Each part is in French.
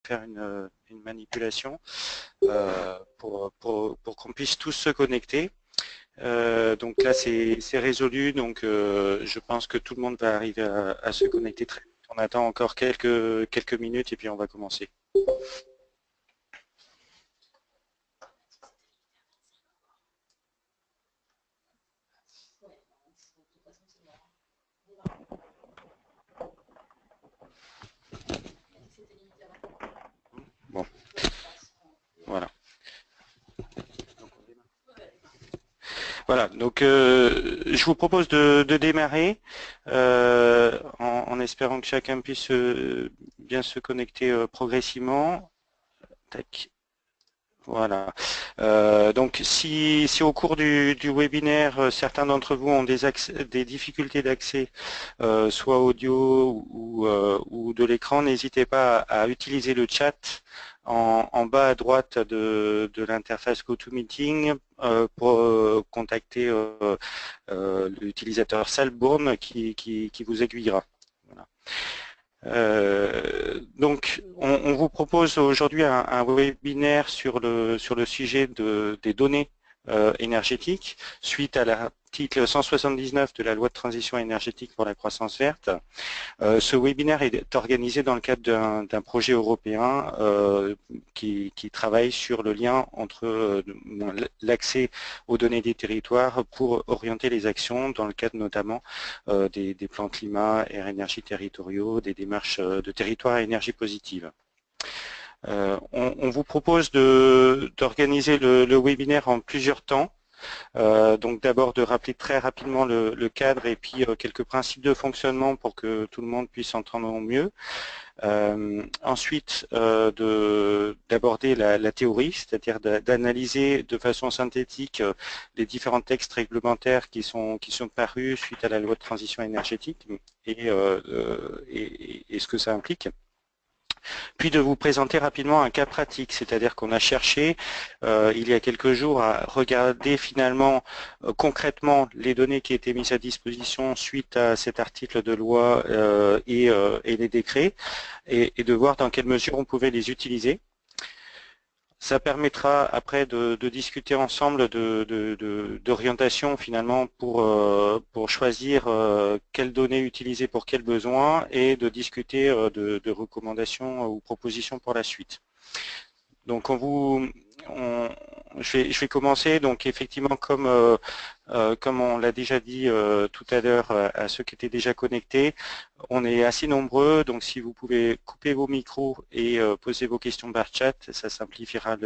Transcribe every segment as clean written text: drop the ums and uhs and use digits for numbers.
faire une manipulation pour qu'on puisse tous se connecter. Donc là, c'est résolu, donc je pense que tout le monde va arriver à se connecter très vite. On attend encore quelques minutes et puis on va commencer. Bon, voilà. Voilà, donc je vous propose de démarrer en espérant que chacun puisse bien se connecter progressivement. Tac. Voilà. Donc si au cours du webinaire, certains d'entre vous ont des difficultés d'accès, soit audio ou de l'écran, n'hésitez pas à utiliser le chat en bas à droite de l'interface GoToMeeting pour contacter l'utilisateur Salbourne qui vous aiguillera. Voilà. Donc, on vous propose aujourd'hui un webinaire sur le sujet des données énergétiques suite à l'article 179 de la loi de transition énergétique pour la croissance verte. Ce webinaire est organisé dans le cadre d'un projet européen qui travaille sur le lien entre l'accès aux données des territoires pour orienter les actions dans le cadre notamment des plans climat, air, énergie territoriaux, des démarches de territoire à énergie positive. On vous propose d'organiser le webinaire en plusieurs temps. Donc d'abord de rappeler très rapidement le cadre et puis quelques principes de fonctionnement pour que tout le monde puisse entendre au mieux. Ensuite d'aborder la théorie, c'est-à-dire d'analyser de façon synthétique les différents textes réglementaires qui sont parus suite à la loi de transition énergétique et ce que ça implique. Puis de vous présenter rapidement un cas pratique, c'est-à-dire qu'on a cherché il y a quelques jours à regarder finalement concrètement les données qui étaient mises à disposition suite à cet article de loi et les décrets et de voir dans quelle mesure on pouvait les utiliser. Ça permettra après de discuter ensemble d'orientation finalement pour choisir quelles données utiliser pour quels besoins et de discuter de recommandations ou propositions pour la suite. Donc je vais commencer. Donc effectivement, comme on l'a déjà dit tout à l'heure à ceux qui étaient déjà connectés, on est assez nombreux. Donc si vous pouvez couper vos micros et poser vos questions par chat, ça simplifiera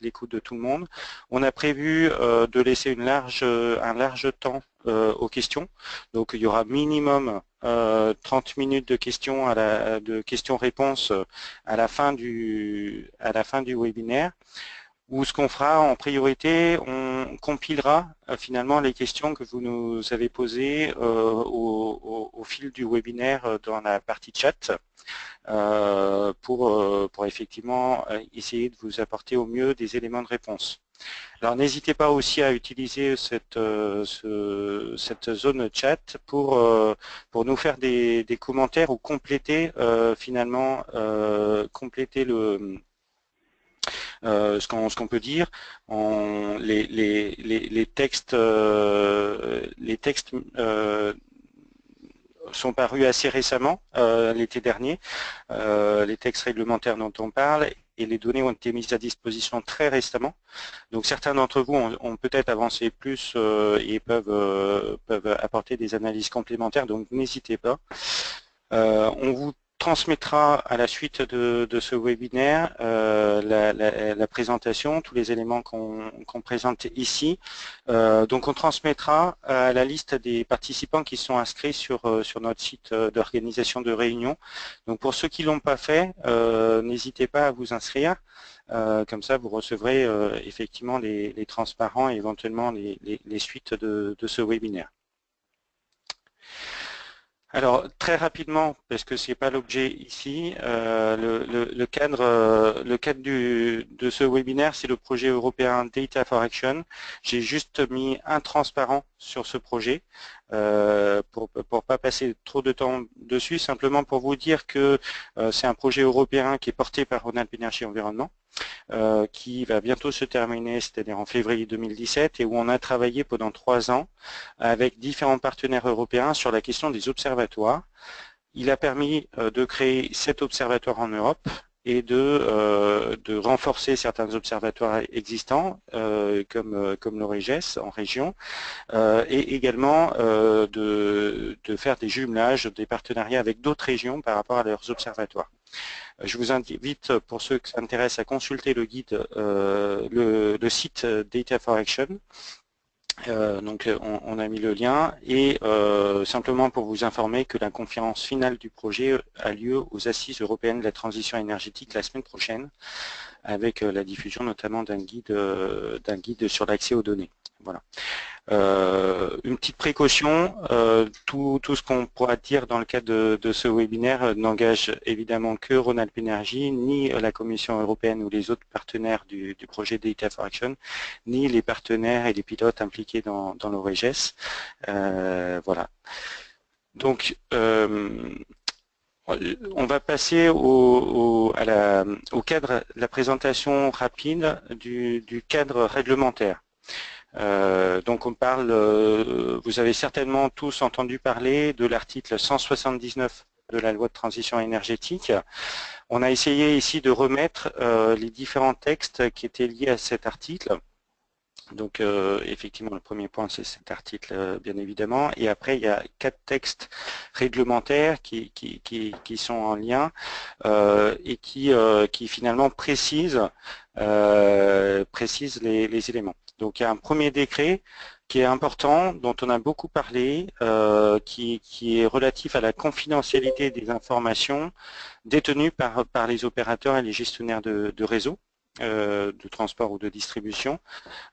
l'écoute de tout le monde. On a prévu de laisser un large temps aux questions. Donc il y aura minimum 30 minutes de questions-réponses à la fin du webinaire, où ce qu'on fera en priorité, on compilera finalement les questions que vous nous avez posées au fil du webinaire dans la partie chat pour effectivement essayer de vous apporter au mieux des éléments de réponse. Alors n'hésitez pas aussi à utiliser cette zone chat pour nous faire des commentaires ou compléter finalement compléter ce qu'on peut dire. Les textes sont parus assez récemment, l'été dernier, les textes réglementaires dont on parle, et les données ont été mises à disposition très récemment. Donc certains d'entre vous ont peut-être avancé plus et peuvent apporter des analyses complémentaires, donc n'hésitez pas. On vous transmettra à la suite de ce webinaire la présentation, tous les éléments qu'on présente ici. Donc on transmettra à la liste des participants qui sont inscrits sur notre site d'organisation de réunion. Donc pour ceux qui ne l'ont pas fait, n'hésitez pas à vous inscrire. Comme ça, vous recevrez effectivement les transparents et éventuellement les suites de ce webinaire. Alors, très rapidement, parce que ce n'est pas l'objet ici, le cadre de ce webinaire, c'est le projet européen Data for Action. J'ai juste mis un transparent sur ce projet pour pas passer trop de temps dessus, simplement pour vous dire que c'est un projet européen qui est porté par Rhône-Alpes Énergie Environnement. Qui va bientôt se terminer, c'est-à-dire en février 2017, et où on a travaillé pendant 3 ans avec différents partenaires européens sur la question des observatoires. Il a permis de créer 7 observatoires en Europe et de renforcer certains observatoires existants comme l'OREGES en région et également de faire des jumelages, des partenariats avec d'autres régions par rapport à leurs observatoires. Je vous invite, pour ceux qui s'intéressent, à consulter le guide, le site Data for Action. Donc on a mis le lien et simplement pour vous informer que la conférence finale du projet a lieu aux Assises européennes de la transition énergétique la semaine prochaine avec la diffusion notamment d'un guide sur l'accès aux données. Voilà. Une petite précaution, tout ce qu'on pourra dire dans le cadre de ce webinaire n'engage évidemment que Rhône-Alpes Énergie, ni la Commission européenne ou les autres partenaires du projet Data for Action, ni les partenaires et les pilotes impliqués dans l'OREGES. Voilà. Donc, on va passer au cadre, la présentation rapide du cadre réglementaire. Donc on parle, vous avez certainement tous entendu parler de l'article 179 de la loi de transition énergétique. On a essayé ici de remettre les différents textes qui étaient liés à cet article. Donc effectivement le premier point c'est cet article bien évidemment et après il y a 4 textes réglementaires qui sont en lien et qui finalement précisent les éléments. Donc il y a un premier décret qui est important, dont on a beaucoup parlé, qui est relatif à la confidentialité des informations détenues par les opérateurs et les gestionnaires de réseau, de transport ou de distribution,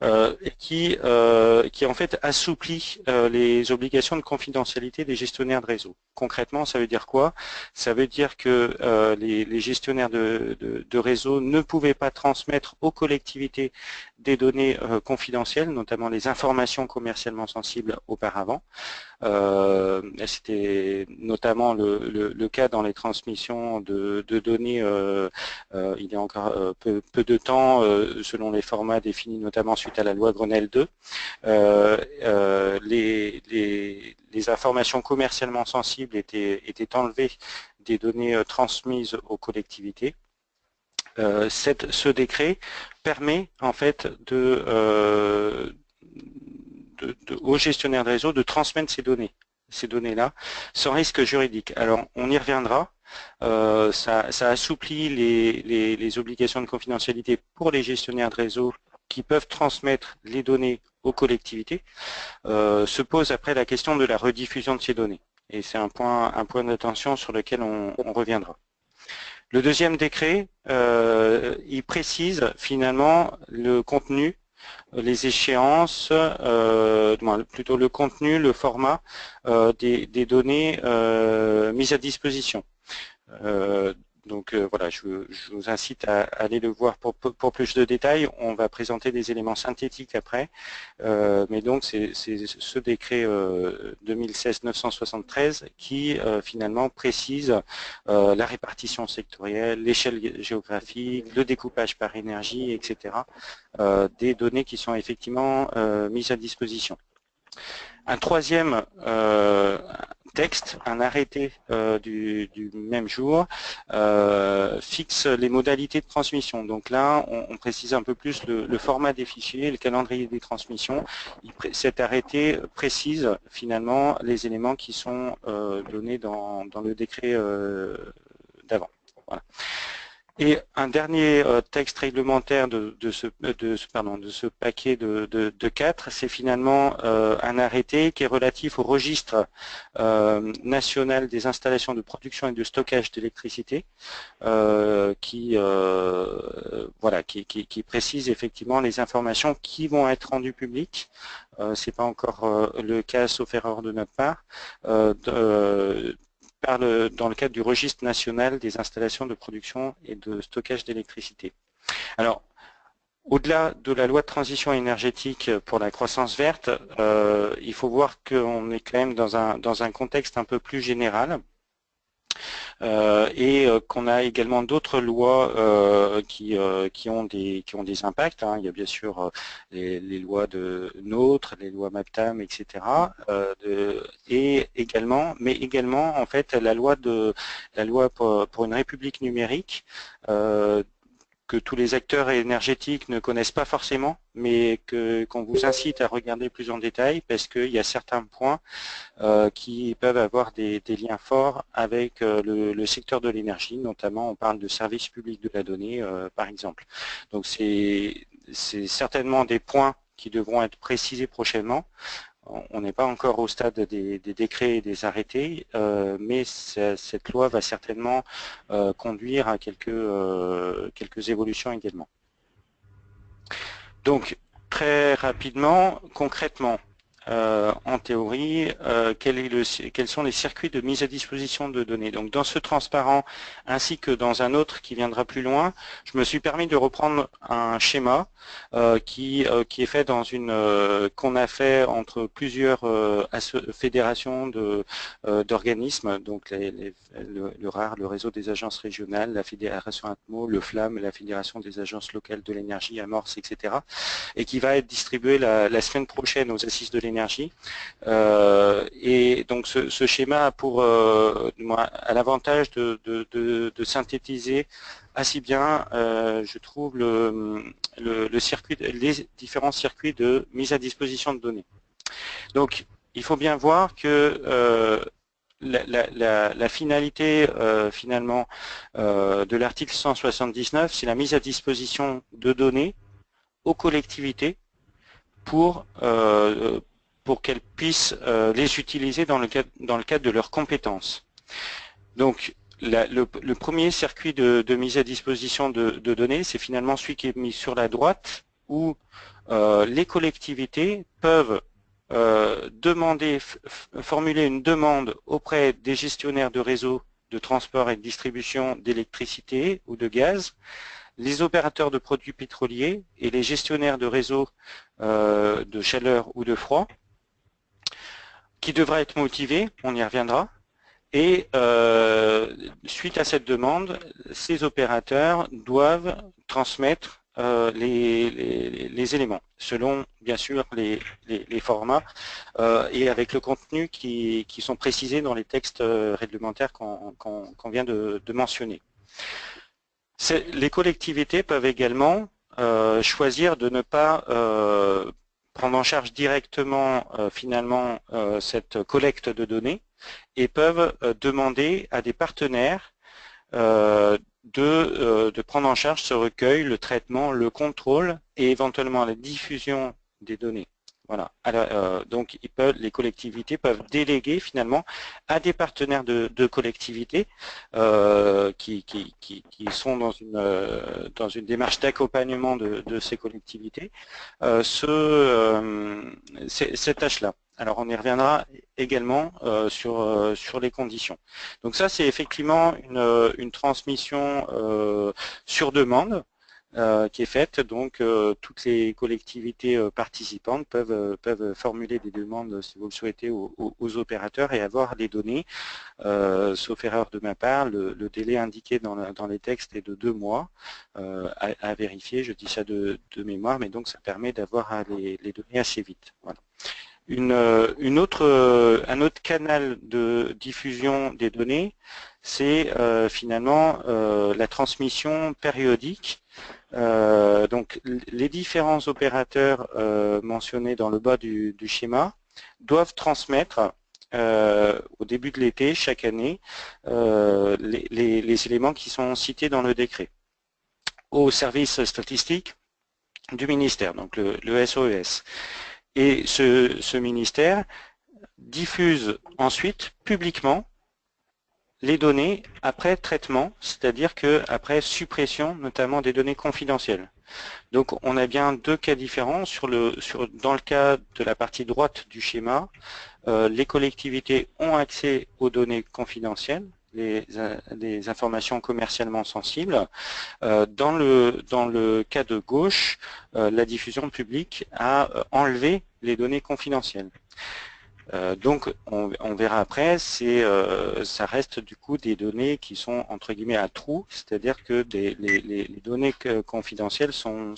et qui en fait assouplit les obligations de confidentialité des gestionnaires de réseau. Concrètement, ça veut dire quoi? Ça veut dire que les gestionnaires de réseau ne pouvaient pas transmettre aux collectivités des données confidentielles, notamment les informations commercialement sensibles auparavant. C'était notamment le cas dans les transmissions de données il y a encore peu de temps, selon les formats définis notamment suite à la loi Grenelle 2. Les informations commercialement sensibles étaient enlevées des données transmises aux collectivités. Ce décret permet en fait aux gestionnaires de réseau de transmettre ces données-là, sans risque juridique. Alors, on y reviendra. Ça assouplit les obligations de confidentialité pour les gestionnaires de réseau qui peuvent transmettre les données aux collectivités. Se pose après la question de la rediffusion de ces données. Et c'est un point d'attention sur lequel on reviendra. Le deuxième décret, il précise finalement le contenu, les échéances, plutôt le contenu, le format des données mises à disposition. Donc voilà, je vous incite à aller le voir pour plus de détails. On va présenter des éléments synthétiques après, mais donc c'est ce décret 2016-973 qui finalement précise la répartition sectorielle, l'échelle géographique, le découpage par énergie, etc. Des données qui sont effectivement mises à disposition. Un troisième texte, un arrêté du même jour, fixe les modalités de transmission. Donc là, on précise un peu plus le format des fichiers, le calendrier des transmissions. Cet arrêté précise finalement les éléments qui sont donnés dans le décret d'avant. Voilà. Et un dernier texte réglementaire de ce paquet de 4, c'est finalement un arrêté qui est relatif au registre national des installations de production et de stockage d'électricité, qui voilà, qui précise effectivement les informations qui vont être rendues publiques. C'est pas encore le cas, sauf erreur de notre part, dans le cadre du registre national des installations de production et de stockage d'électricité. Alors, au-delà de la loi de transition énergétique pour la croissance verte, il faut voir qu'on est quand même dans un contexte un peu plus général. Et qu'on a également d'autres lois qui ont des impacts. Hein. Il y a bien sûr les lois de NOTRe, les lois MAPTAM, etc. Mais également en fait la loi pour une république numérique, que tous les acteurs énergétiques ne connaissent pas forcément, mais qu'on vous incite à regarder plus en détail parce qu'il y a certains points qui peuvent avoir des liens forts avec le secteur de l'énergie, notamment on parle de services publics de la donnée par exemple. Donc c'est certainement des points qui devront être précisés prochainement. On n'est pas encore au stade des décrets et des arrêtés, mais cette loi va certainement conduire à quelques évolutions également. Donc, très rapidement, concrètement, en théorie, quels sont les circuits de mise à disposition de données. Donc dans ce transparent, ainsi que dans un autre qui viendra plus loin, je me suis permis de reprendre un schéma qui est fait dans qu'on a fait entre plusieurs fédérations d'organismes, donc le RAR, le réseau des agences régionales, la fédération ATMO, le FLAM, la fédération des agences locales de l'énergie, AMORCE, etc. et qui va être distribué la semaine prochaine aux assises de l'énergie. Et donc ce schéma a l'avantage de synthétiser assez bien, je trouve, les différents circuits de mise à disposition de données. Donc, il faut bien voir que la finalité finalement de l'article 179, c'est la mise à disposition de données aux collectivités pour qu'elles puissent les utiliser dans le cadre de leurs compétences. Donc, le premier circuit de mise à disposition de données, c'est finalement celui qui est mis sur la droite, où les collectivités peuvent formuler une demande auprès des gestionnaires de réseaux de transport et de distribution d'électricité ou de gaz, les opérateurs de produits pétroliers et les gestionnaires de réseaux de chaleur ou de froid, qui devra être motivé, on y reviendra, et suite à cette demande, ces opérateurs doivent transmettre les éléments, selon bien sûr les formats et avec le contenu qui sont précisés dans les textes réglementaires qu'on vient de mentionner. Les collectivités peuvent également choisir de ne pas prendre en charge directement finalement cette collecte de données et peuvent demander à des partenaires de prendre en charge ce recueil, le traitement, le contrôle et éventuellement la diffusion des données. Voilà. Alors, donc les collectivités peuvent déléguer finalement à des partenaires de collectivités qui sont dans une démarche d'accompagnement de ces collectivités cette tâche-là. Alors on y reviendra également sur les conditions. Donc ça c'est effectivement une transmission sur demande qui est faite, donc toutes les collectivités participantes peuvent formuler des demandes, si vous le souhaitez, aux opérateurs et avoir les données, sauf erreur de ma part, le délai indiqué dans les textes est de 2 mois à vérifier, je dis ça de mémoire, mais donc ça permet d'avoir les données assez vite. Voilà. Un autre canal de diffusion des données, c'est finalement la transmission périodique. Donc les différents opérateurs mentionnés dans le bas du schéma doivent transmettre au début de l'été, chaque année, les éléments qui sont cités dans le décret au service statistique du ministère, donc le SOES. Et ce ministère diffuse ensuite publiquement les données après traitement, c'est-à-dire qu'après suppression notamment des données confidentielles. Donc on a bien deux cas différents. Dans le cas de la partie droite du schéma, les collectivités ont accès aux données confidentielles, les informations commercialement sensibles. Dans le cas de gauche, la diffusion publique a enlevé les données confidentielles. Donc on verra après, ça reste du coup des données qui sont entre guillemets à trous, c'est-à-dire que les données confidentielles sont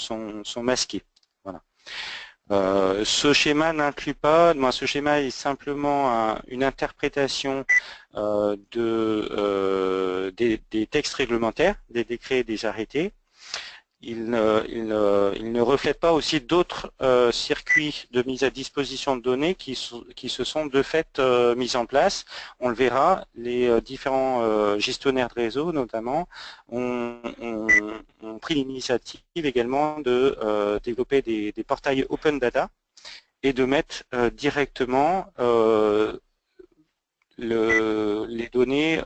masquées. Voilà. Ce schéma n'inclut pas, ce schéma est simplement une interprétation des textes réglementaires, des décrets et des arrêtés. Il ne reflète pas aussi d'autres circuits de mise à disposition de données qui se sont de fait mis en place. On le verra, les différents gestionnaires de réseau notamment ont pris l'initiative également de développer des portails open data et de mettre directement les données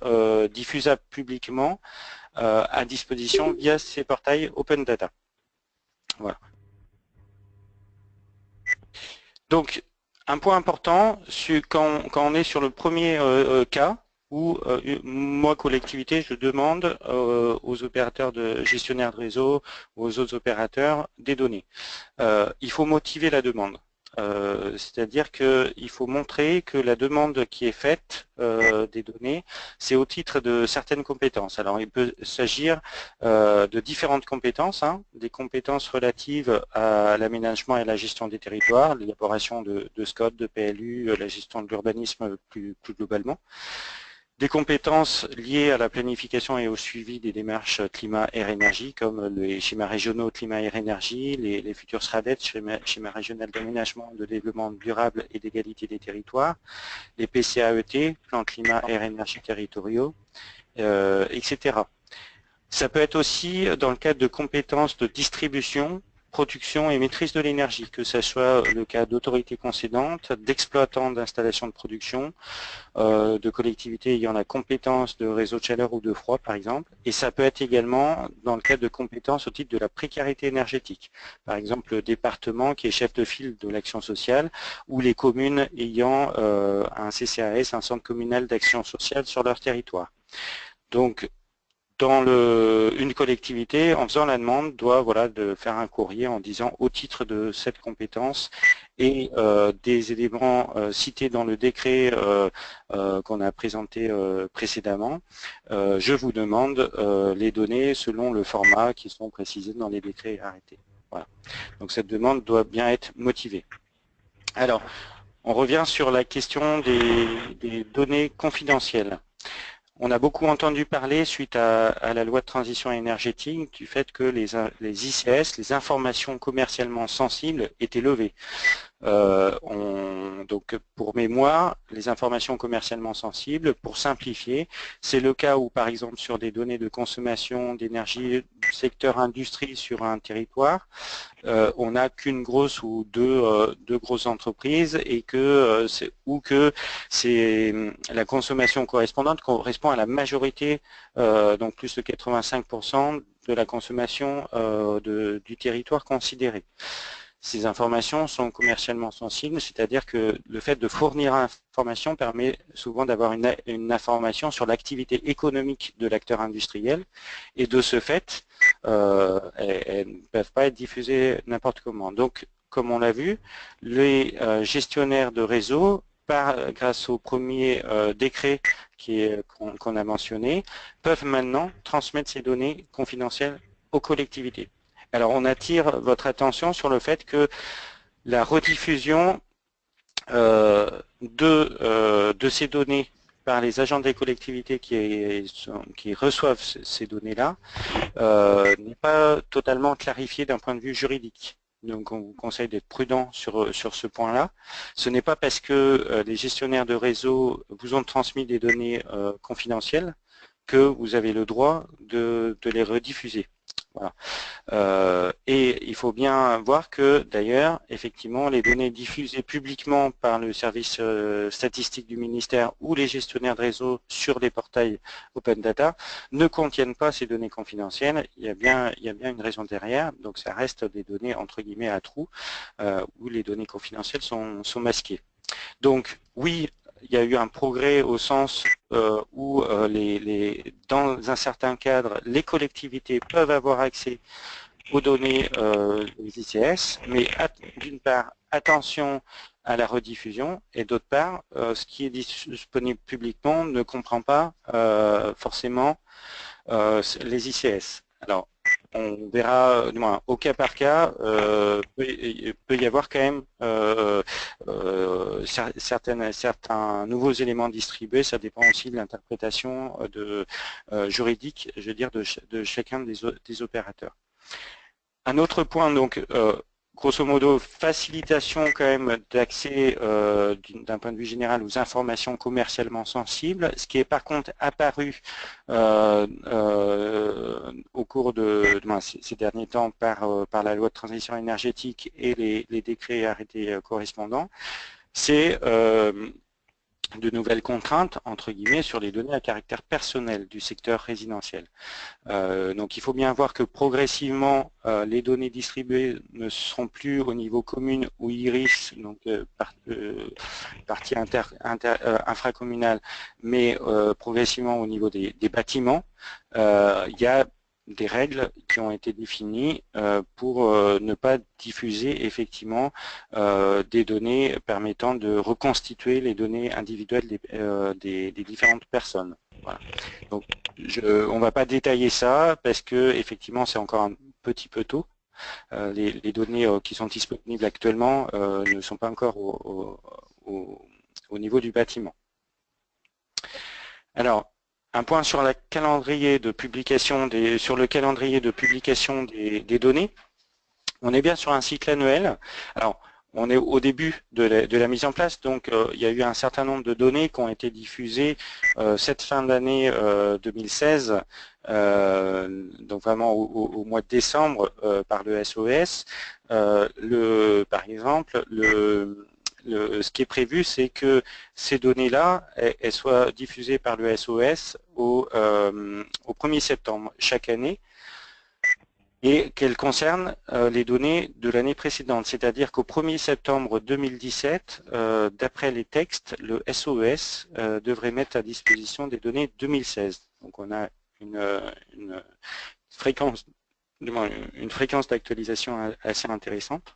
diffusables publiquement à disposition via ces portails Open Data. Voilà. Donc, un point important, quand on est sur le premier cas, où moi, collectivité, je demande aux opérateurs de gestionnaires de réseau, aux autres opérateurs, des données. Il faut motiver la demande. C'est-à-dire qu'il faut montrer que la demande qui est faite des données, c'est au titre de certaines compétences. Alors il peut s'agir de différentes compétences, des compétences relatives à l'aménagement et à la gestion des territoires, l'élaboration de SCOT, de PLU, la gestion de l'urbanisme plus globalement. Des compétences liées à la planification et au suivi des démarches climat, air, énergie, comme les schémas régionaux climat, air, énergie, les futurs SRADET, schéma régional d'aménagement, de développement durable et d'égalité des territoires, les PCAET, plans climat, air, énergie territoriaux, etc. Ça peut être aussi dans le cadre de compétences de distribution, production et maîtrise de l'énergie, que ce soit le cas d'autorités concédantes, d'exploitants d'installations de production, de collectivités ayant la compétence de réseau de chaleur ou de froid par exemple, et ça peut être également dans le cadre de compétences au titre de la précarité énergétique, par exemple le département qui est chef de file de l'action sociale ou les communes ayant un CCAS, un centre communal d'action sociale sur leur territoire. Donc dans une collectivité, en faisant la demande, doit de faire un courrier en disant au titre de cette compétence et des éléments cités dans le décret qu'on a présenté précédemment, je vous demande les données selon le format qui sont précisés dans les décrets arrêtés. Voilà. Donc cette demande doit bien être motivée. Alors, on revient sur la question des données confidentielles. On a beaucoup entendu parler, suite à la loi de transition énergétique, du fait que les ICS, les informations commercialement sensibles, étaient levées. Donc pour mémoire, les informations commercialement sensibles, pour simplifier, c'est le cas où par exemple sur des données de consommation d'énergie du secteur industrie sur un territoire, on n'a qu'une grosse ou deux grosses entreprises et que c'est la consommation correspondante correspond à la majorité, donc plus de 85% de la consommation du territoire considéré. Ces informations sont commercialement sensibles, c'est-à-dire que le fait de fournir information permet souvent d'avoir une information sur l'activité économique de l'acteur industriel et de ce fait, elles ne peuvent pas être diffusées n'importe comment. Donc, comme on l'a vu, les gestionnaires de réseau, grâce au premier décret qu'on a mentionné, peuvent maintenant transmettre ces données confidentielles aux collectivités. Alors on attire votre attention sur le fait que la rediffusion de ces données par les agents des collectivités qui reçoivent ces données-là n'est pas totalement clarifiée d'un point de vue juridique. Donc on vous conseille d'être prudent sur ce point-là. Ce n'est pas parce que les gestionnaires de réseau vous ont transmis des données confidentielles que vous avez le droit de les rediffuser. Voilà. Et il faut bien voir que d'ailleurs, effectivement, les données diffusées publiquement par le service statistique du ministère ou les gestionnaires de réseau sur les portails Open Data ne contiennent pas ces données confidentielles. Il y a bien une raison derrière. Donc ça reste des données entre guillemets à trous où les données confidentielles sont masquées. Donc oui, il y a eu un progrès au sens où dans un certain cadre, les collectivités peuvent avoir accès aux données des ICS, mais d'une part, attention à la rediffusion, et d'autre part, ce qui est disponible publiquement ne comprend pas forcément les ICS. Alors, on verra, du moins, au cas par cas, peut y avoir quand même certains nouveaux éléments distribués. Ça dépend aussi de l'interprétation juridique, je veux dire, de chacun des opérateurs. Un autre point, donc, grosso modo, facilitation quand même d'accès d'un point de vue général aux informations commercialement sensibles, ce qui est par contre apparu au cours de ces derniers temps par la loi de transition énergétique et les décrets et arrêtés correspondants, c'est de nouvelles contraintes, entre guillemets, sur les données à caractère personnel du secteur résidentiel. Donc il faut bien voir que progressivement, les données distribuées ne seront plus au niveau commune ou IRIS, donc partie infracommunale, mais progressivement au niveau des bâtiments. Il y a des règles qui ont été définies pour ne pas diffuser effectivement des données permettant de reconstituer les données individuelles des différentes personnes. Voilà. Donc, on ne va pas détailler ça parce que effectivement c'est encore un petit peu tôt. Les données qui sont disponibles actuellement ne sont pas encore au niveau du bâtiment. Alors, un point sur le calendrier de publication des données. On est bien sur un cycle annuel. Alors, on est au début de la mise en place, donc il y a eu un certain nombre de données qui ont été diffusées cette fin d'année 2016, donc vraiment au mois de décembre par le SOS. Par exemple, ce qui est prévu, c'est que ces données-là, elles soient diffusées par le SOS au 1er septembre chaque année et qu'elles concernent les données de l'année précédente. C'est-à-dire qu'au 1er septembre 2017, d'après les textes, le SOS devrait mettre à disposition des données 2016. Donc on a une fréquence d'actualisation assez intéressante.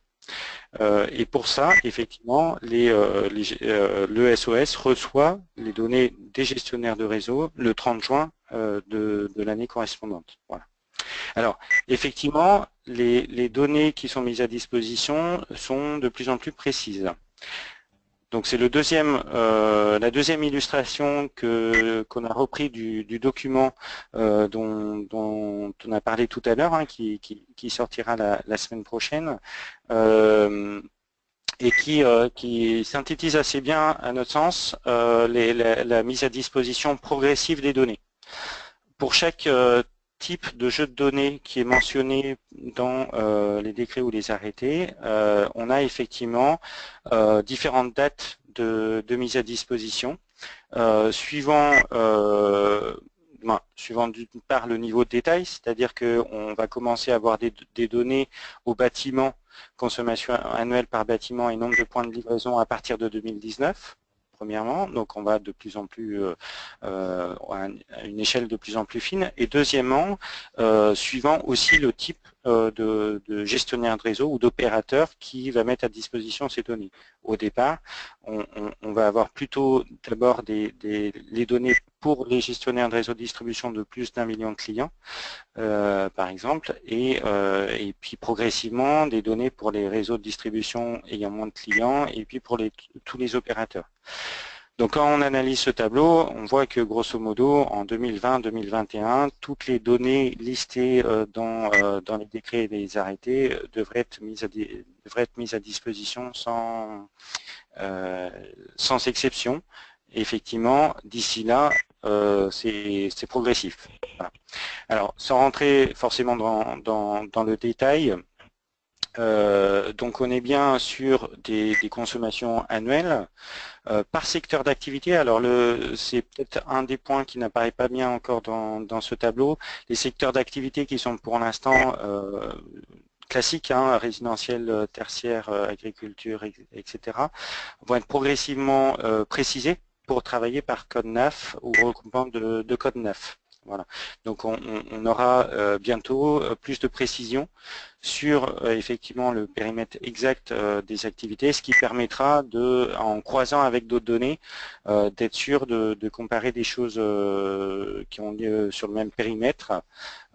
Et pour ça, effectivement, le SOS reçoit les données des gestionnaires de réseau le 30 juin de l'année correspondante. Voilà. Alors, effectivement, les données qui sont mises à disposition sont de plus en plus précises. Donc c'est la deuxième illustration qu'on a repris du document dont on a parlé tout à l'heure, hein, qui sortira la semaine prochaine, et qui synthétise assez bien, à notre sens, la mise à disposition progressive des données. Pour chaque type de jeu de données qui est mentionné dans les décrets ou les arrêtés, on a effectivement différentes dates de mise à disposition, suivant d'une part le niveau de détail, c'est-à-dire qu'on va commencer à avoir des données au bâtiment, consommation annuelle par bâtiment et nombre de points de livraison à partir de 2019. Premièrement, donc on va de plus en plus à une échelle de plus en plus fine. Et deuxièmement, suivant aussi le type de gestionnaire de réseau ou d'opérateur qui va mettre à disposition ces données. Au départ, on va avoir plutôt d'abord les données pour les gestionnaires de réseau de distribution de plus d'1 million de clients, par exemple, et puis progressivement des données pour les réseaux de distribution ayant moins de clients, et puis pour tous les opérateurs. Donc quand on analyse ce tableau, on voit que grosso modo en 2020-2021, toutes les données listées dans les décrets et les arrêtés devraient être mises à disposition sans exception. Et effectivement, d'ici là, c'est progressif. Voilà. Alors, sans rentrer forcément dans le détail, donc on est bien sur des consommations annuelles. Par secteur d'activité, alors c'est peut-être un des points qui n'apparaît pas bien encore dans ce tableau. Les secteurs d'activité qui sont pour l'instant classiques, hein, résidentiel, tertiaire, agriculture, etc., vont être progressivement précisés pour travailler par code NAF ou regroupement de code NAF. Voilà. Donc on aura bientôt plus de précision sur effectivement le périmètre exact des activités, ce qui permettra de, en croisant avec d'autres données, d'être sûr de comparer des choses qui ont lieu sur le même périmètre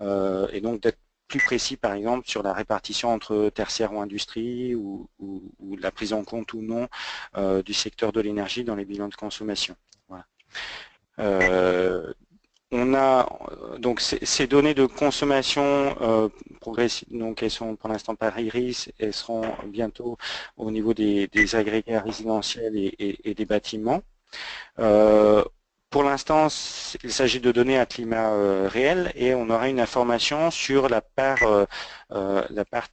et donc d'être plus précis par exemple sur la répartition entre tertiaire ou industrie ou la prise en compte ou non du secteur de l'énergie dans les bilans de consommation. Voilà. On a donc ces données de consommation progressive, donc elles sont pour l'instant par iris, elles seront bientôt au niveau des agrégats résidentiels et des bâtiments. Pour l'instant, il s'agit de données à climat réel et on aura une information sur la part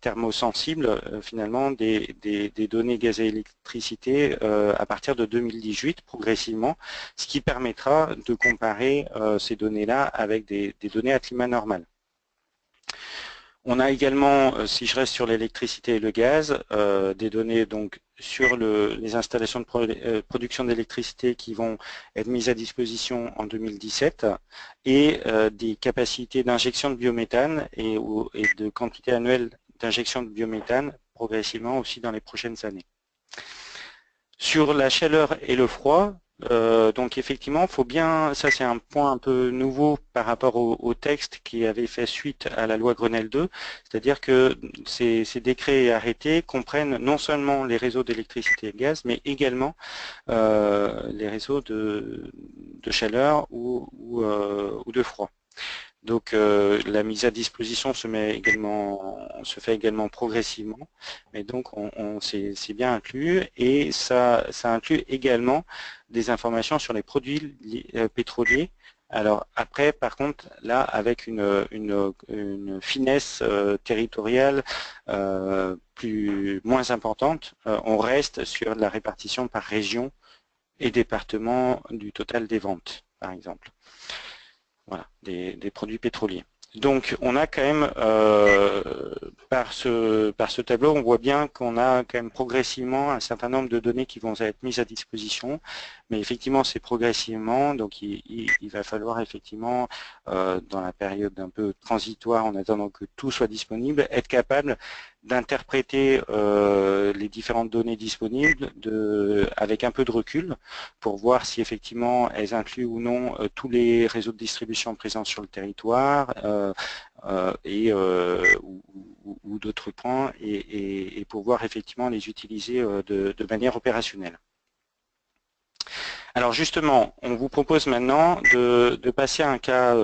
thermosensible finalement des données gaz et électricité à partir de 2018 progressivement, ce qui permettra de comparer ces données-là avec des données à climat normal. On a également, si je reste sur l'électricité et le gaz, des données donc sur les installations de production d'électricité qui vont être mises à disposition en 2017 et des capacités d'injection de biométhane et de quantité annuelle d'injection de biométhane progressivement aussi dans les prochaines années. Sur la chaleur et le froid, donc effectivement, faut bien, ça c'est un point un peu nouveau par rapport au texte qui avait fait suite à la loi Grenelle 2, c'est-à-dire que ces décrets et arrêtés comprennent non seulement les réseaux d'électricité et de gaz, mais également les réseaux de chaleur ou de froid. Donc la mise à disposition se fait également progressivement, mais donc c'est bien inclus et ça inclut également des informations sur les produits pétroliers. Alors après, par contre, là, avec une finesse territoriale moins importante, on reste sur la répartition par région et département du total des ventes, par exemple. Voilà, des produits pétroliers. Donc on a quand même, par ce tableau, on voit bien qu'on a quand même progressivement un certain nombre de données qui vont être mises à disposition, mais effectivement c'est progressivement, donc il va falloir effectivement, dans la période un peu transitoire, en attendant que tout soit disponible, être capable d'interpréter les différentes données disponibles avec un peu de recul pour voir si effectivement elles incluent ou non tous les réseaux de distribution présents sur le territoire ou d'autres points et pour pouvoir effectivement les utiliser de manière opérationnelle. Alors justement, on vous propose maintenant de passer à un cas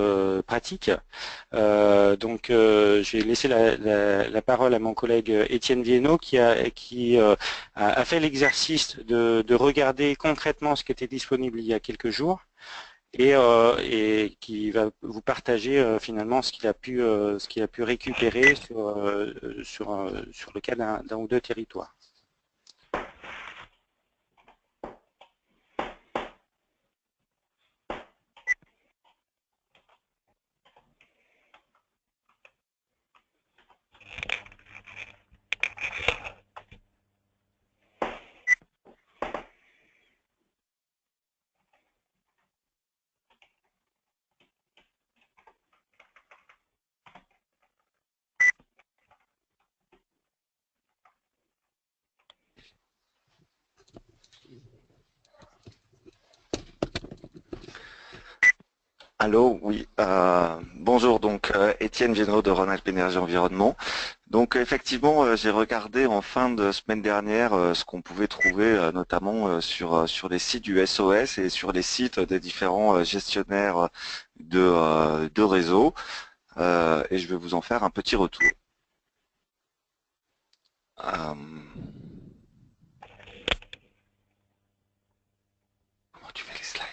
pratique. Donc je vais laisser la parole à mon collègue Étienne Viennot qui a fait l'exercice de regarder concrètement ce qui était disponible il y a quelques jours et qui va vous partager finalement ce qu'il a pu récupérer sur le cas d'un ou deux territoires. Allô, oui. Bonjour, donc Étienne Viennot de Rhône-Alpes Énergie Environnement. Donc effectivement, j'ai regardé en fin de semaine dernière ce qu'on pouvait trouver notamment sur les sites du SOS et sur les sites des différents gestionnaires de réseau. Et je vais vous en faire un petit retour. Euh, Comment tu fais les slides?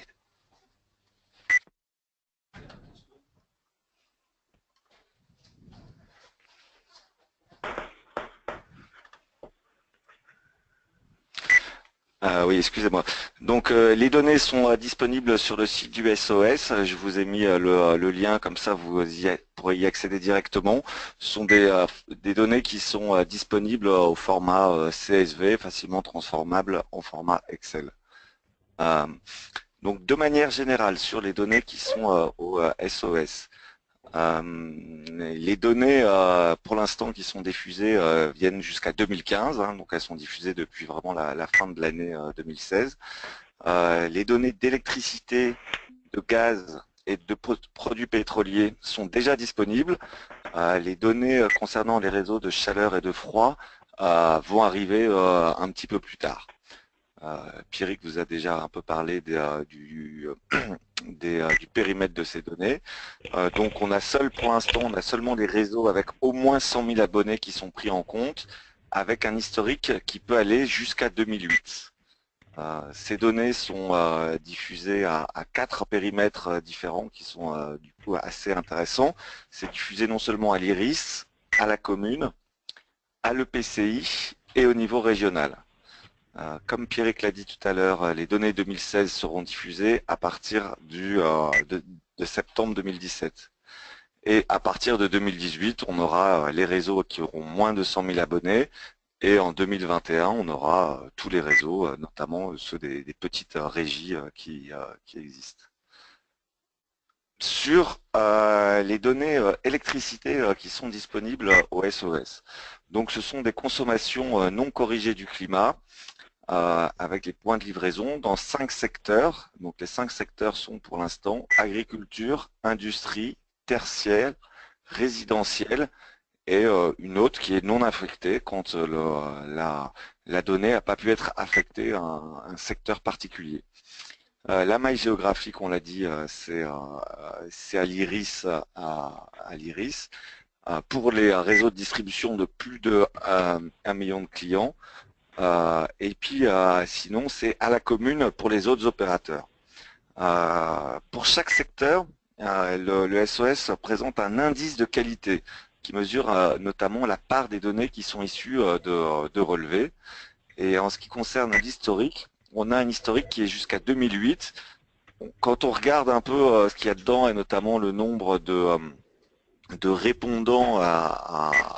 Oui, excusez-moi. Donc, les données sont disponibles sur le site du SOS. Je vous ai mis le lien, comme ça vous pourrez y accéder directement. Ce sont des données qui sont disponibles au format CSV, facilement transformable en format Excel. Euh, donc, de manière générale, sur les données qui sont au SOS, les données, pour l'instant, qui sont diffusées viennent jusqu'à 2015, hein, donc elles sont diffusées depuis vraiment la fin de l'année 2016. Les données d'électricité, de gaz et de produits pétroliers sont déjà disponibles. Les données concernant les réseaux de chaleur et de froid vont arriver un petit peu plus tard. Pierrick vous a déjà un peu parlé du périmètre de ces données. Donc pour l'instant, on a seulement des réseaux avec au moins 100 000 abonnés qui sont pris en compte, avec un historique qui peut aller jusqu'à 2008. Ces données sont diffusées à 4 périmètres différents qui sont du coup assez intéressants. C'est diffusé non seulement à l'IRIS, à la commune, à l'EPCI et au niveau régional. Comme Pierrick l'a dit tout à l'heure, les données 2016 seront diffusées à partir de septembre 2017. Et à partir de 2018, on aura les réseaux qui auront moins de 100 000 abonnés. Et en 2021, on aura tous les réseaux, notamment ceux des petites régies qui existent. Sur les données électricité qui sont disponibles au SOS. Donc ce sont des consommations non corrigées du climat, avec les points de livraison dans 5 secteurs. Donc les 5 secteurs sont pour l'instant agriculture, industrie, tertiaire, résidentiel et une autre qui est non affectée quand la donnée n'a pas pu être affectée à un secteur particulier. La maille géographique, on l'a dit, c'est à l'IRIS. À l'IRIS. Pour les réseaux de distribution de plus de 1 million de clients, et puis sinon c'est à la commune pour les autres opérateurs. Pour chaque secteur, le SOS présente un indice de qualité qui mesure notamment la part des données qui sont issues de relevés. Et en ce qui concerne l'historique, on a un historique qui est jusqu'à 2008. Quand on regarde un peu ce qu'il y a dedans, et notamment le nombre de répondants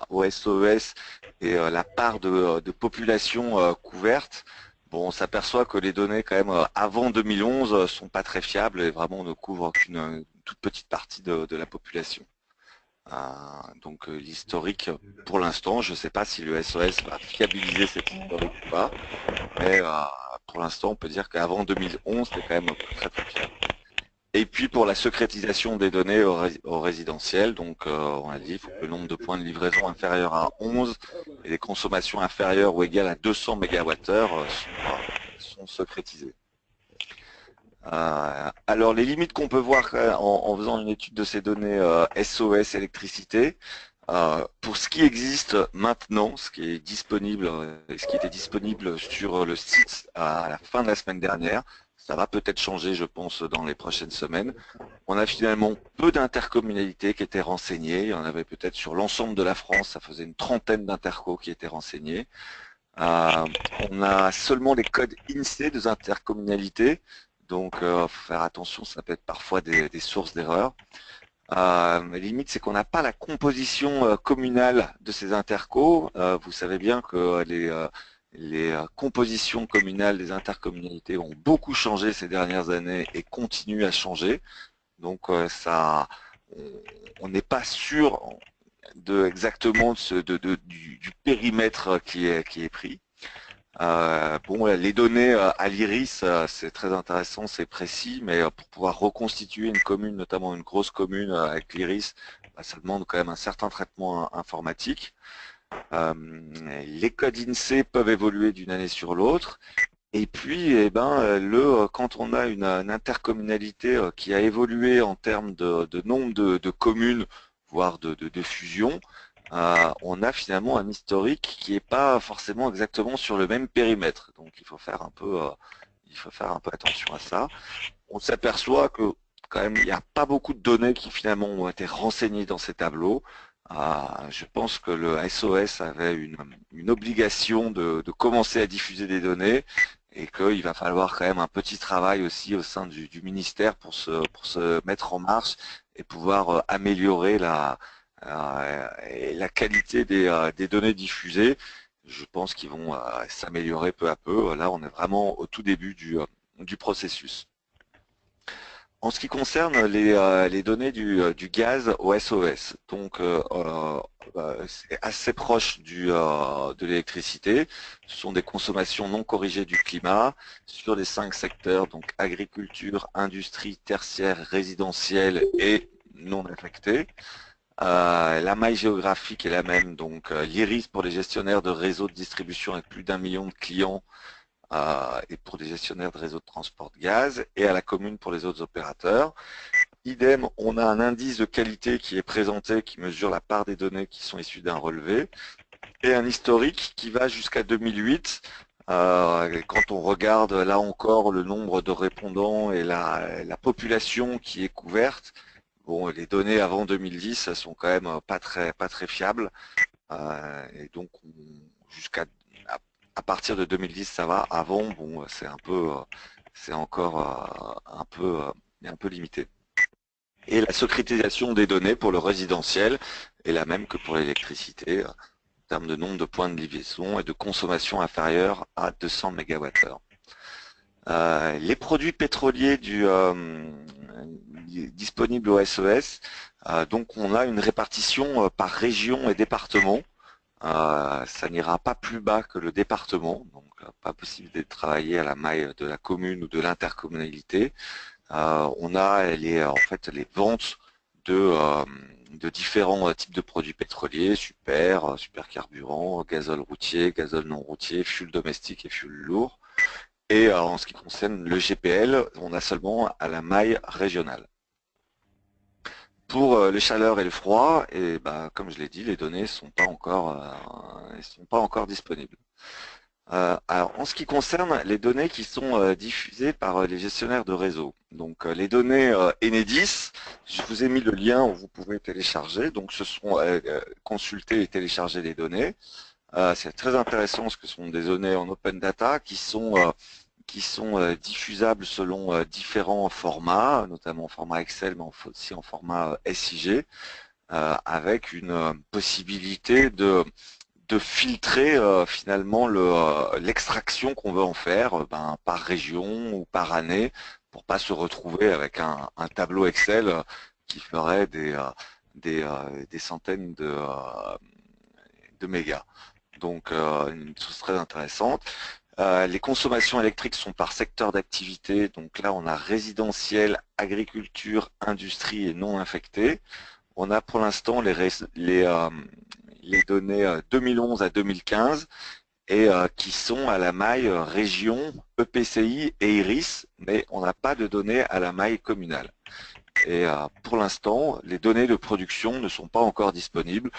au SOS et la part de population couverte, bon, on s'aperçoit que les données quand même avant 2011 sont pas très fiables et vraiment ne couvrent qu'une toute petite partie de la population. Donc l'historique, pour l'instant, je ne sais pas si le SOS va fiabiliser cet historique ou pas, mais pour l'instant, on peut dire qu'avant 2011, c'était quand même très très fiable. Et puis pour la secrétisation des données au résidentiel, donc on a dit il faut que le nombre de points de livraison inférieur à 11 et les consommations inférieures ou égales à 200 MWh sont secrétisées. Alors les limites qu'on peut voir en faisant une étude de ces données SOS électricité, pour ce qui existe maintenant, ce qui est disponible, ce qui était disponible sur le site à la fin de la semaine dernière, ça va peut-être changer, je pense, dans les prochaines semaines. On a finalement peu d'intercommunalités qui étaient renseignées. Il y en avait peut-être sur l'ensemble de la France, ça faisait une trentaine d'intercos qui étaient renseignés. On a seulement les codes INSEE des intercommunalités, donc faut faire attention, ça peut être parfois des sources d'erreurs. La limite, c'est qu'on n'a pas la composition communale de ces intercos. Vous savez bien que les compositions communales des intercommunalités ont beaucoup changé ces dernières années et continuent à changer. Donc on n'est pas sûr exactement du périmètre qui est pris. Bon, les données à l'IRIS, c'est très intéressant, c'est précis, mais pour pouvoir reconstituer une commune, notamment une grosse commune avec l'IRIS, ça demande quand même un certain traitement informatique. Les codes INSEE peuvent évoluer d'une année sur l'autre. Et puis, eh ben, quand on a une intercommunalité qui a évolué en termes de nombre de communes, voire de fusions, on a finalement un historique qui n'est pas forcément exactement sur le même périmètre. Donc il faut faire un peu attention à ça. On s'aperçoit que quand même il n'y a pas beaucoup de données qui finalement ont été renseignées dans ces tableaux. Je pense que le SOS avait une obligation de commencer à diffuser des données et qu'il va falloir quand même un petit travail aussi au sein du ministère pour se mettre en marche et pouvoir améliorer la qualité des données diffusées. Je pense qu'ils vont s'améliorer peu à peu. Là, on est vraiment au tout début du processus. En ce qui concerne les données du gaz au SOS, donc c'est assez proche de l'électricité. Ce sont des consommations non corrigées du climat sur les 5 secteurs, donc agriculture, industrie, tertiaire, résidentielle et non affectée. La maille géographique est la même, donc l'IRIS pour les gestionnaires de réseaux de distribution avec plus d'1 million de clients et pour les gestionnaires de réseaux de transport de gaz, et à la commune pour les autres opérateurs. Idem, on a un indice de qualité qui est présenté, qui mesure la part des données qui sont issues d'un relevé, et un historique qui va jusqu'à 2008. Quand on regarde là encore le nombre de répondants et la population qui est couverte, bon, les données avant 2010 elles sont quand même pas très fiables. Et donc jusqu'à à partir de 2010 ça va. Avant, bon, c'est encore un peu limité. Et la secrétisation des données pour le résidentiel est la même que pour l'électricité, en termes de nombre de points de liaison et de consommation inférieure à 200 MWh. Les produits pétroliers disponibles au SES, donc on a une répartition par région et département. Ça n'ira pas plus bas que le département, donc pas possible de travailler à la maille de la commune ou de l'intercommunalité. On a en fait les ventes de différents types de produits pétroliers, super carburant, gazole routier, gazole non routier, fuel domestique et fuel lourd. Et en ce qui concerne le GPL, on a seulement à la maille régionale. Pour les chaleurs et le froid, et comme je l'ai dit, les données sont pas encore disponibles. Alors, en ce qui concerne les données qui sont diffusées par les gestionnaires de réseau, donc les données Enedis, je vous ai mis le lien où vous pouvez télécharger, donc ce sont consulter et télécharger les données. C'est très intéressant parce que ce sont des données en open data qui sont diffusables selon différents formats, notamment en format Excel, mais aussi en format SIG, avec une possibilité de filtrer finalement l'extraction qu'on veut en faire par région ou par année pour pas se retrouver avec un tableau Excel qui ferait des centaines de mégas. Donc une chose très intéressante. Les consommations électriques sont par secteur d'activité. Donc là, on a résidentiel, agriculture, industrie et non infecté. On a pour l'instant les données 2011 à 2015 et qui sont à la maille région, EPCI et IRIS, mais on n'a pas de données à la maille communale. Et pour l'instant, les données de production ne sont pas encore disponibles.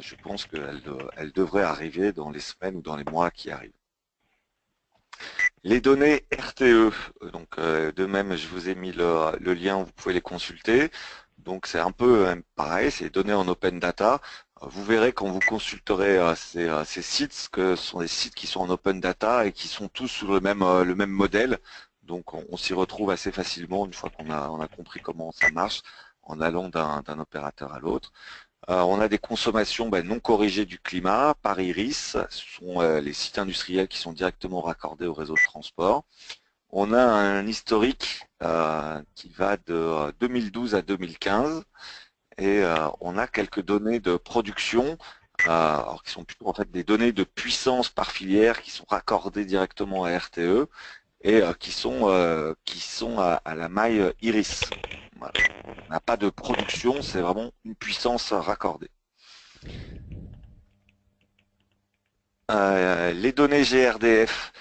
Je pense qu'elles devraient arriver dans les semaines ou dans les mois qui arrivent. Les données RTE, donc de même, je vous ai mis le lien où vous pouvez les consulter. Donc c'est un peu pareil, c'est des données en open data. Vous verrez quand vous consulterez ces sites que ce sont des sites qui sont en open data et qui sont tous sous le même modèle. Donc on s'y retrouve assez facilement une fois on a compris comment ça marche en allant d'un opérateur à l'autre. On a des consommations non corrigées du climat par IRIS. Ce sont les sites industriels qui sont directement raccordés au réseau de transport. On a un historique qui va de 2012 à 2015 et on a quelques données de production alors qui sont plutôt en fait des données de puissance par filière qui sont raccordées directement à RTE et qui sont à la maille IRIS. Voilà. On n'a pas de production, c'est vraiment une puissance raccordée. Les données GRDF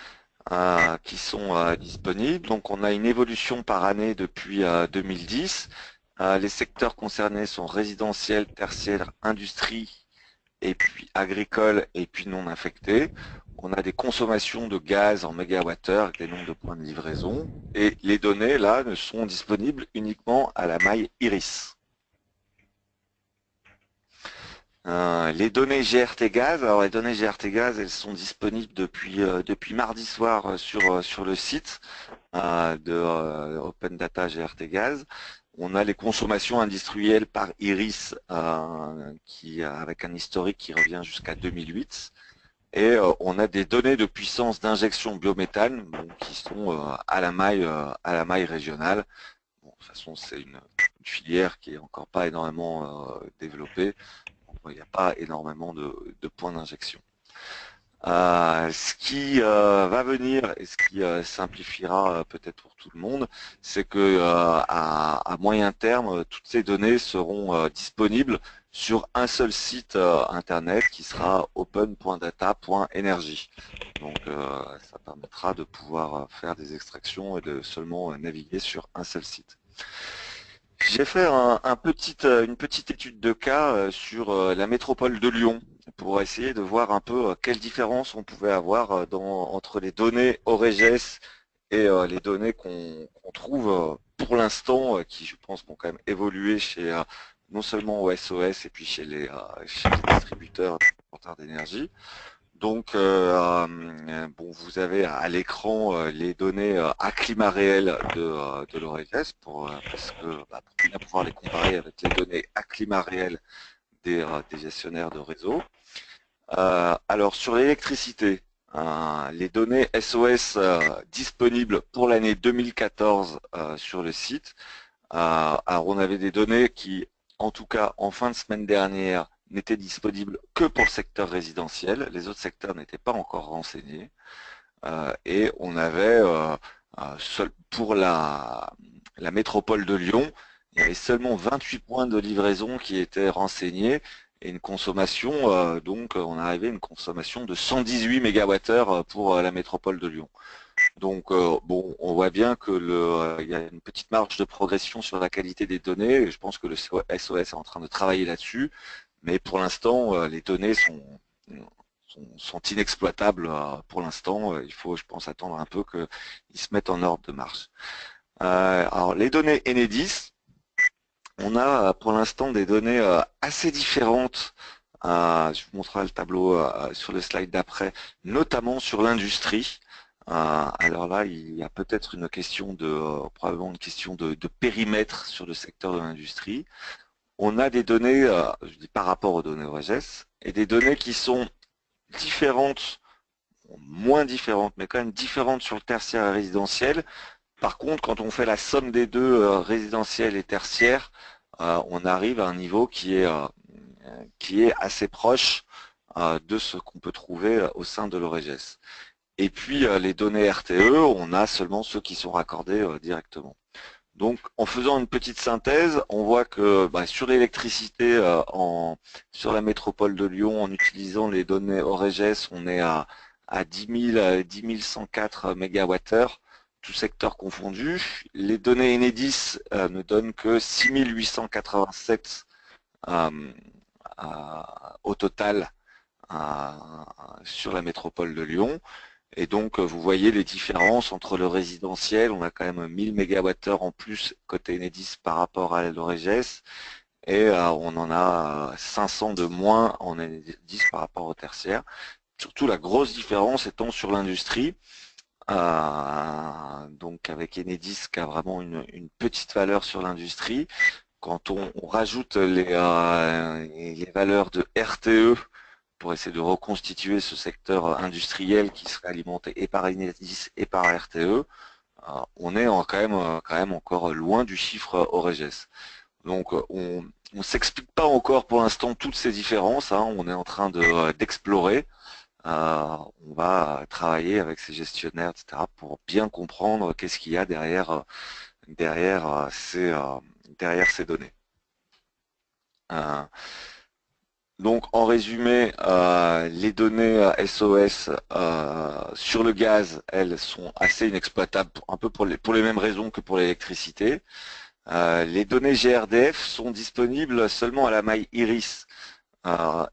qui sont disponibles. Donc on a une évolution par année depuis 2010. Les secteurs concernés sont résidentiels, tertiaire, industrie, et puis agricole, et puis non infectés. On a des consommations de gaz en mégawattheure avec des nombres de points de livraison. Et les données, là, ne sont disponibles uniquement à la maille IRIS. Les données GRT Gaz, alors les données GRT Gaz, elles sont disponibles depuis mardi soir sur le site de Open Data GRT Gaz. On a les consommations industrielles par Iris avec un historique qui revient jusqu'à 2008. Et on a des données de puissance d'injection biométhane qui sont à la maille régionale. Bon, de toute façon, c'est une filière qui est encore pas énormément développée. Il n'y a pas énormément de points d'injection. Ce qui va venir et ce qui simplifiera peut-être pour tout le monde, c'est que à moyen terme, toutes ces données seront disponibles sur un seul site internet qui sera open.data.energy. Donc ça permettra de pouvoir faire des extractions et de seulement naviguer sur un seul site. J'ai fait une petite étude de cas sur la métropole de Lyon pour essayer de voir un peu quelle différence on pouvait avoir entre les données Oreges et les données qu'on trouve pour l'instant, qui je pense vont quand même évoluer chez non seulement au SOS et puis chez les distributeurs d'énergie. Donc, bon, vous avez à l'écran les données à climat réel de l'OREGES parce que pour bien pouvoir les comparer avec les données à climat réel des gestionnaires de réseau. Alors, sur l'électricité, les données SOS disponibles pour l'année 2014 sur le site. Alors, on avait des données qui, en tout cas, en fin de semaine dernière, n'étaient disponibles que pour le secteur résidentiel. Les autres secteurs n'étaient pas encore renseignés. Et on avait, pour la métropole de Lyon, il y avait seulement 28 points de livraison qui étaient renseignés et une consommation, donc on arrivait à une consommation de 118 MWh pour la métropole de Lyon. Donc bon, on voit bien que il y a une petite marge de progression sur la qualité des données. Et je pense que le SOS est en train de travailler là-dessus, mais pour l'instant, les données sont inexploitables pour l'instant. Il faut, je pense, attendre un peu qu'ils se mettent en ordre de marche. Alors, les données Enedis, on a pour l'instant des données assez différentes. Je vous montrerai le tableau sur le slide d'après, notamment sur l'industrie. Alors là, il y a peut-être une question probablement une question de périmètre sur le secteur de l'industrie. On a des données, je dis par rapport aux données OREGES, et des données qui sont différentes, moins différentes, mais quand même différentes sur le tertiaire et résidentiel. Par contre, quand on fait la somme des deux, résidentiel et tertiaire, on arrive à un niveau qui est assez proche de ce qu'on peut trouver au sein de l'OREGES. Et puis les données RTE, on a seulement ceux qui sont raccordés directement. Donc en faisant une petite synthèse, on voit que sur l'électricité, sur la métropole de Lyon, en utilisant les données OREGES, on est à 10 104 MWh, tout secteur confondu. Les données Enedis ne donnent que 6 887 au total sur la métropole de Lyon. Et donc, vous voyez les différences entre le résidentiel, on a quand même 1000 MWh en plus côté Enedis par rapport à l'OREGES, et on en a 500 de moins en Enedis par rapport au tertiaire. Surtout la grosse différence étant sur l'industrie, donc avec Enedis qui a vraiment une petite valeur sur l'industrie. Quand on rajoute les valeurs de RTE, pour essayer de reconstituer ce secteur industriel qui serait alimenté et par Enedis et par RTE, on est quand même encore loin du chiffre OREGES. Donc on ne s'explique pas encore pour l'instant toutes ces différences, on est en train d'explorer. On va travailler avec ces gestionnaires, etc., pour bien comprendre qu'est-ce qu'il y a derrière ces données. Donc en résumé, les données SOS sur le gaz, elles sont assez inexploitables, un peu pour les mêmes raisons que pour l'électricité. Les données GRDF sont disponibles seulement à la maille Iris.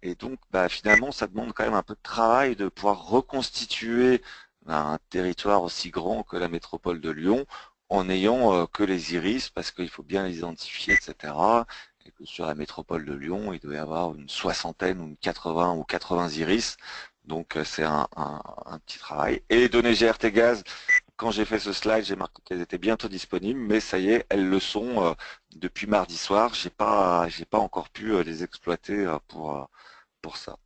Et donc finalement, ça demande quand même un peu de travail de pouvoir reconstituer un territoire aussi grand que la métropole de Lyon en n'ayant que les iris, parce qu'il faut bien les identifier, etc. et que sur la métropole de Lyon, il doit y avoir une soixantaine ou une 80 iris. Donc c'est un petit travail. Et les données GRT Gaz, quand j'ai fait ce slide, j'ai marqué qu'elles étaient bientôt disponibles, mais ça y est, elles le sont depuis mardi soir. J'ai pas encore pu les exploiter pour ça.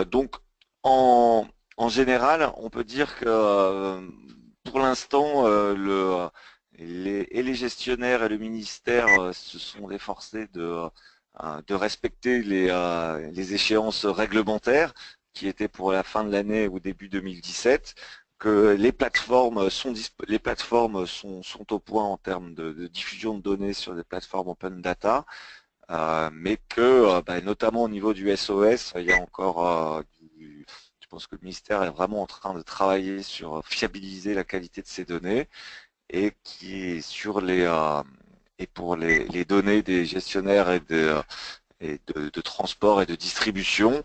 Donc en général, on peut dire que pour l'instant, les gestionnaires et le ministère se sont efforcés de respecter les échéances réglementaires qui étaient pour la fin de l'année ou début 2017, que les plateformes sont au point en termes de diffusion de données sur des plateformes open data, mais que bah, notamment au niveau du SOS, il y a encore je pense que le ministère est vraiment en train de travailler sur fiabiliser la qualité de ces données et qui sur et pour les données des gestionnaires de transport et de distribution,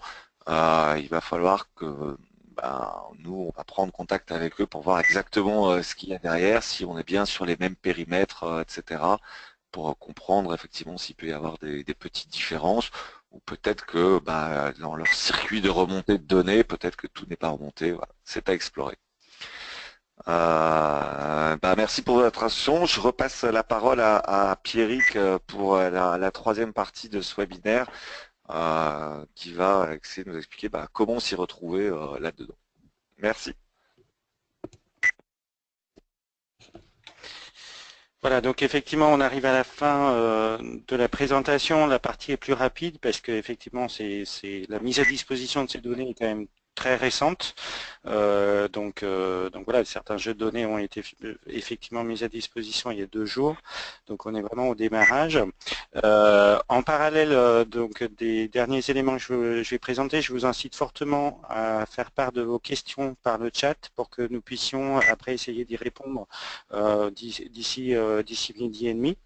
il va falloir que ben, nous, on va prendre contact avec eux pour voir exactement ce qu'il y a derrière, si on est bien sur les mêmes périmètres, etc., pour comprendre effectivement s'il peut y avoir des petites différences, ou peut-être que bah, dans leur circuit de remontée de données, peut-être que tout n'est pas remonté. Voilà. C'est à explorer. Bah, merci pour votre attention. Je repasse la parole à Pierrick pour la troisième partie de ce webinaire qui va essayer de nous expliquer bah, comment s'y retrouver là-dedans. Merci. Voilà, donc effectivement, on arrive à la fin de la présentation. La partie est plus rapide parce que effectivement, la mise à disposition de ces données est quand même très récente. Donc voilà, certains jeux de données ont été effectivement mis à disposition il y a 2 jours. Donc on est vraiment au démarrage. En parallèle donc des derniers éléments que je vais présenter, je vous incite fortement à faire part de vos questions par le chat pour que nous puissions après essayer d'y répondre d'ici midi et demi.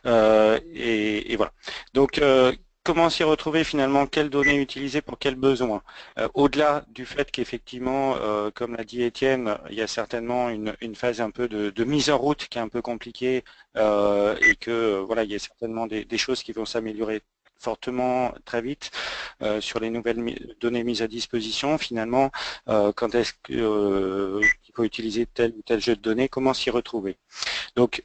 Et voilà. Donc comment s'y retrouver finalement, quelles données utiliser pour quels besoins. Au-delà du fait qu'effectivement, comme l'a dit Étienne, il y a certainement une phase un peu de mise en route qui est un peu compliquée et que voilà, il y a certainement des choses qui vont s'améliorer fortement très vite sur les nouvelles données mises à disposition. Finalement, quand est-ce qu'il faut utiliser tel ou tel jeu de données, comment s'y retrouver. Donc,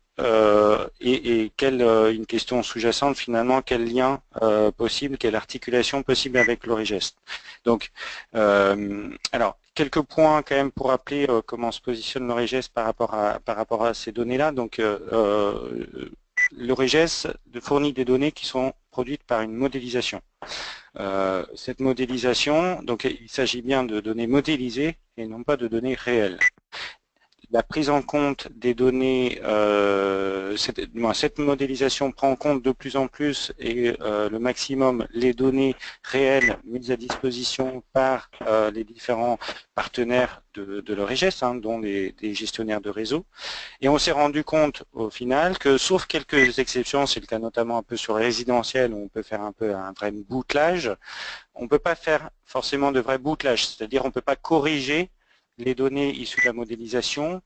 une question sous-jacente finalement, quel lien possible, quelle articulation possible avec l'Origest. Donc, alors, quelques points quand même pour rappeler comment se positionne l'Origest par rapport à ces données-là. Donc, l'Origest fournit des données qui sont produites par une modélisation. Cette modélisation, donc il s'agit bien de données modélisées et non pas de données réelles. La prise en compte des données, cette modélisation prend en compte de plus en plus et le maximum les données réelles mises à disposition par les différents partenaires de l'Origest, dont des gestionnaires de réseau. Et on s'est rendu compte au final que, sauf quelques exceptions, c'est le cas notamment un peu sur les résidentiels où on peut faire un peu un vrai bouclage, on ne peut pas faire forcément de vrai bouclage, c'est-à-dire on ne peut pas corriger les données issues de la modélisation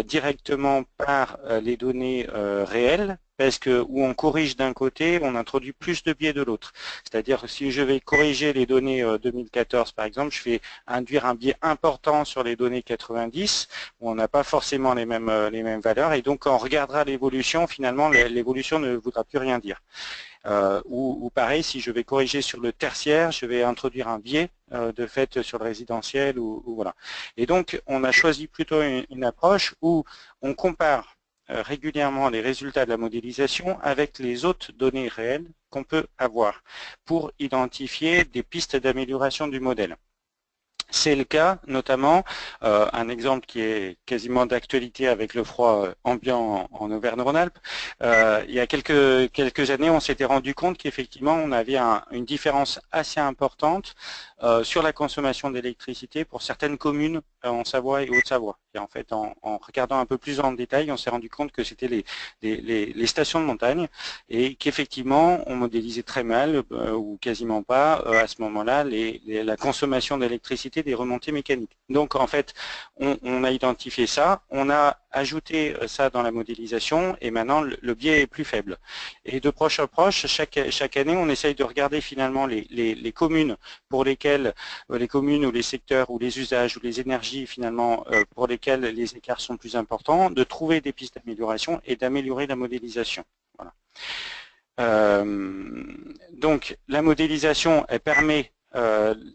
directement par les données réelles, parce que où on corrige d'un côté, on introduit plus de biais de l'autre. C'est-à-dire que si je vais corriger les données 2014 par exemple, je vais induire un biais important sur les données 90, où on n'a pas forcément les mêmes valeurs, et donc quand on regardera l'évolution, finalement l'évolution ne voudra plus rien dire. Ou pareil, si je vais corriger sur le tertiaire, je vais introduire un biais de fait sur le résidentiel ou voilà. Et donc, on a choisi plutôt une approche où on compare régulièrement les résultats de la modélisation avec les autres données réelles qu'on peut avoir pour identifier des pistes d'amélioration du modèle. C'est le cas, notamment, un exemple qui est quasiment d'actualité avec le froid ambiant en Auvergne-Rhône-Alpes. Il y a quelques années, on s'était rendu compte qu'effectivement, on avait une différence assez importante sur la consommation d'électricité pour certaines communes en Savoie et Haute-Savoie. Et en fait, en regardant un peu plus en détail, on s'est rendu compte que c'était les stations de montagne et qu'effectivement, on modélisait très mal ou quasiment pas à ce moment-là la consommation d'électricité des remontées mécaniques. Donc en fait, on a identifié ça, on a ajouté ça dans la modélisation et maintenant le biais est plus faible. Et de proche à proche, chaque année, on essaye de regarder finalement les communes pour lesquelles, les communes ou les secteurs ou les usages ou les énergies finalement pour lesquels les écarts sont plus importants, de trouver des pistes d'amélioration et d'améliorer la modélisation. Voilà. Donc la modélisation, elle permet,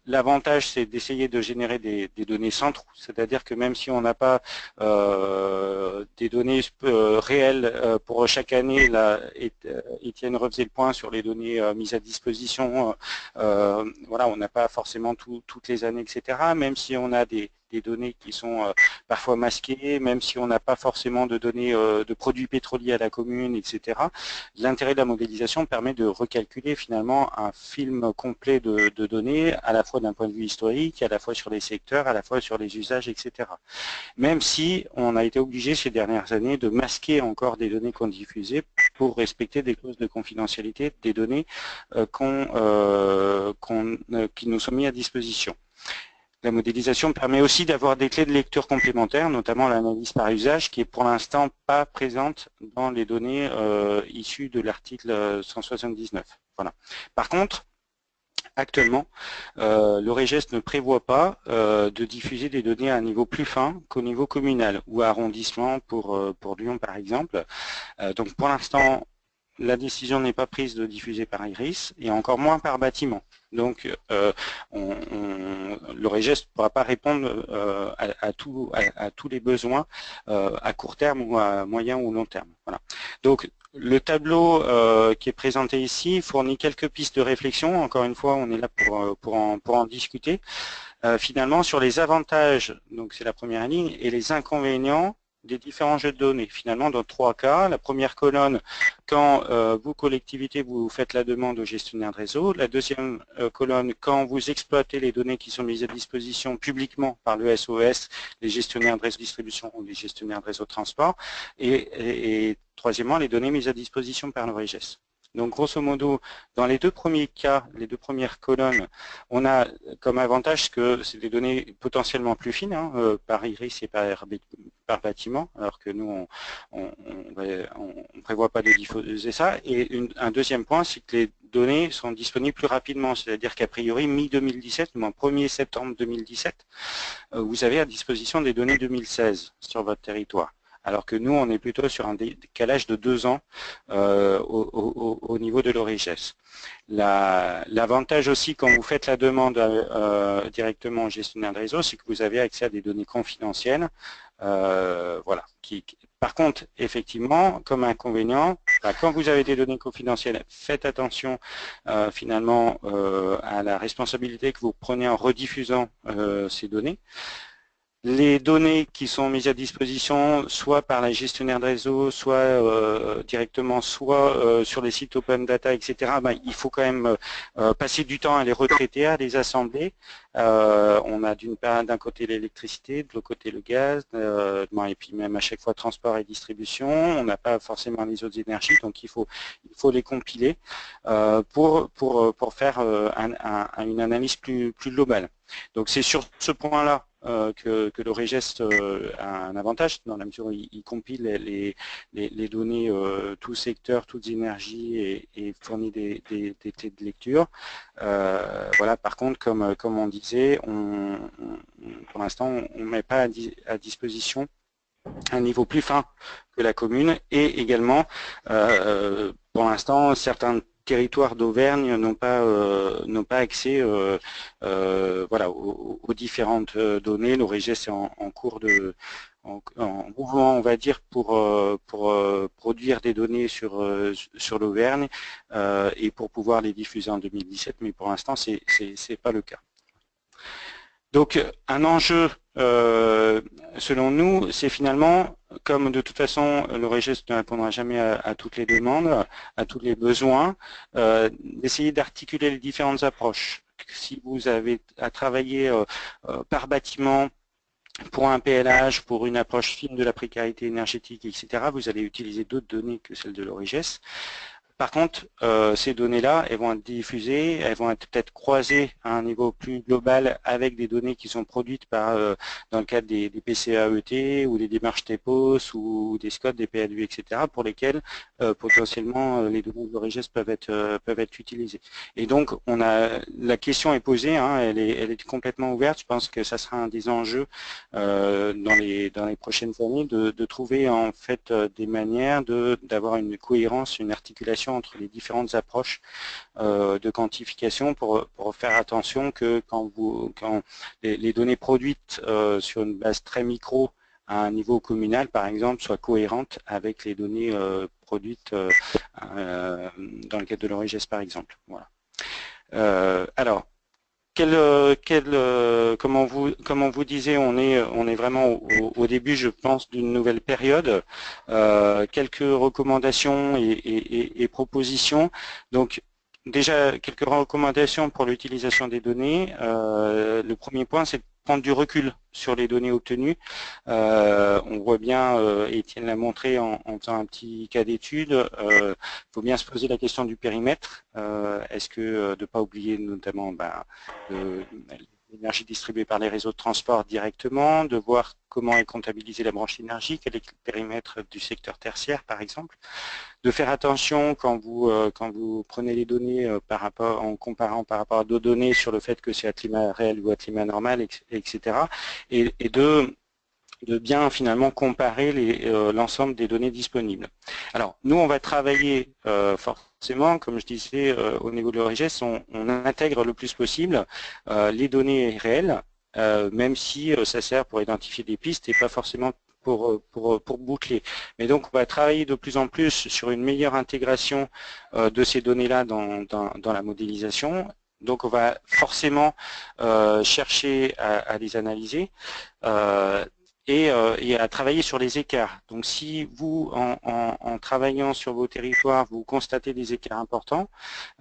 l'avantage c'est d'essayer de générer des données sans trou, c'est-à-dire que même si on n'a pas des données réelles pour chaque année, là Étienne refaisait le point sur les données mises à disposition, voilà, on n'a pas forcément toutes les années, etc. Même si on a des données qui sont parfois masquées, même si on n'a pas forcément de données de produits pétroliers à la commune, etc. L'intérêt de la modélisation permet de recalculer finalement un film complet de données, à la fois d'un point de vue historique, à la fois sur les secteurs, à la fois sur les usages, etc. Même si on a été obligé ces dernières années de masquer encore des données qu'on diffusait pour respecter des clauses de confidentialité des données qui nous sont mises à disposition. La modélisation permet aussi d'avoir des clés de lecture complémentaires, notamment l'analyse par usage, qui est pour l'instant pas présente dans les données issues de l'article 179. Voilà. Par contre, actuellement, l'Eurégest ne prévoit pas de diffuser des données à un niveau plus fin qu'au niveau communal ou arrondissement pour Lyon par exemple. Donc pour l'instant, la décision n'est pas prise de diffuser par IRIS et encore moins par bâtiment. Donc, l'Eurégest ne pourra pas répondre à tous les besoins à court terme ou à moyen ou long terme. Voilà. Donc, le tableau qui est présenté ici fournit quelques pistes de réflexion. Encore une fois, on est là pour en discuter. Finalement, sur les avantages, donc c'est la première ligne, et les inconvénients des différents jeux de données. Finalement, dans 3 cas, la première colonne, quand vous, collectivité, vous faites la demande au gestionnaire de réseau. La deuxième colonne, quand vous exploitez les données qui sont mises à disposition publiquement par le SOS, les gestionnaires de réseau distribution ou les gestionnaires de réseau transport. Et troisièmement, les données mises à disposition par l'Eurégest. Donc, grosso modo, dans les 2 premiers cas, les 2 premières colonnes, on a comme avantage que c'est des données potentiellement plus fines, hein, par IRIS et par bâtiment, alors que nous, on ne prévoit pas de diffuser ça. Et un deuxième point, c'est que les données sont disponibles plus rapidement, c'est-à-dire qu'à priori, mi-2017, ou en 1er septembre 2017, vous avez à disposition des données 2016 sur votre territoire. Alors que nous, on est plutôt sur un décalage de 2 ans au niveau de l'Eurégest. L'avantage aussi, quand vous faites la demande directement au gestionnaire de réseau, c'est que vous avez accès à des données confidentielles. Voilà. Par contre, effectivement, comme inconvénient, quand vous avez des données confidentielles, faites attention finalement à la responsabilité que vous prenez en rediffusant ces données. Les données qui sont mises à disposition, soit par les gestionnaires de réseau, soit directement, soit sur les sites open data, etc., il faut quand même passer du temps à les retraiter, à les assembler. On a d'un côté l'électricité, de l'autre côté le gaz, et puis même à chaque fois transport et distribution. On n'a pas forcément les autres énergies, donc il faut les compiler pour faire une analyse plus globale. Donc c'est sur ce point-là que l'Eurégest a un avantage dans la mesure où il compile les données tous secteurs, toutes énergies et fournit des clés de lecture. Voilà. Par contre, comme on disait, pour l'instant, on ne met pas à disposition un niveau plus fin que la commune et également, pour l'instant, certains territoires d'Auvergne n'ont pas accès voilà, aux différentes données. L'Eurégest est en cours en mouvement, on va dire, pour produire des données sur l'Auvergne et pour pouvoir les diffuser en 2017, mais pour l'instant, c'est pas le cas. Donc, un enjeu, selon nous, c'est finalement, comme de toute façon, l'Eurégest ne répondra jamais à toutes les demandes, à tous les besoins, d'essayer d'articuler les différentes approches. Si vous avez à travailler par bâtiment, pour un PLH, pour une approche fine de la précarité énergétique, etc., vous allez utiliser d'autres données que celles de l'Eurégest. Par contre, ces données-là, elles vont être diffusées, elles vont être peut-être croisées à un niveau plus global avec des données qui sont produites dans le cadre des PCAET ou des démarches TEPOS ou des SCOT, des PLU, etc., pour lesquels potentiellement les données de l'ORIGES peuvent être utilisées. Et donc, la question est posée, hein, elle est complètement ouverte. Je pense que ça sera un des enjeux dans les prochaines années de trouver en fait des manières d'avoir une cohérence, une articulation entre les différentes approches de quantification pour faire attention que quand les données produites sur une base très micro à un niveau communal, par exemple, soient cohérentes avec les données produites dans le cadre de l'ORIGES, par exemple. Voilà. Alors, comme on vous disait, on est vraiment au début, je pense, d'une nouvelle période. Quelques recommandations et propositions. Donc, déjà, quelques recommandations pour l'utilisation des données. Le premier point, c'est de prendre du recul sur les données obtenues. On voit bien, Étienne l'a montré en faisant un petit cas d'étude, il faut bien se poser la question du périmètre. Est-ce que de ne pas oublier notamment l'énergie distribuée par les réseaux de transport directement, de voir comment est comptabilisée la branche énergie, quel est le périmètre du secteur tertiaire par exemple, de faire attention quand vous prenez les données en comparant par rapport à d'autres données sur le fait que c'est à climat réel ou à climat normal, etc. Et de bien finalement comparer l'ensemble des données disponibles. Alors, nous, on va travailler forcément, comme je disais, au niveau de l'ORIGES, on intègre le plus possible les données réelles, même si ça sert pour identifier des pistes et pas forcément pour boucler. Mais donc, on va travailler de plus en plus sur une meilleure intégration de ces données-là dans la modélisation. Donc, on va forcément chercher à les analyser. Et à travailler sur les écarts. Donc si vous, en travaillant sur vos territoires, vous constatez des écarts importants,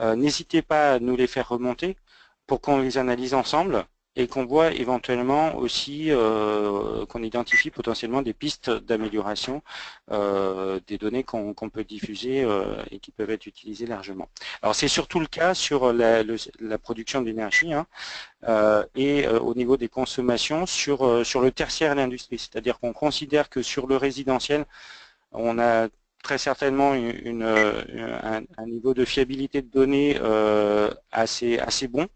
n'hésitez pas à nous les faire remonter pour qu'on les analyse ensemble et qu'on voit éventuellement aussi, qu'on identifie potentiellement des pistes d'amélioration des données qu'on peut diffuser et qui peuvent être utilisées largement. Alors c'est surtout le cas sur la production d'énergie, hein, et au niveau des consommations sur le tertiaire et l'industrie. C'est-à-dire qu'on considère que sur le résidentiel, on a très certainement un niveau de fiabilité de données assez bon.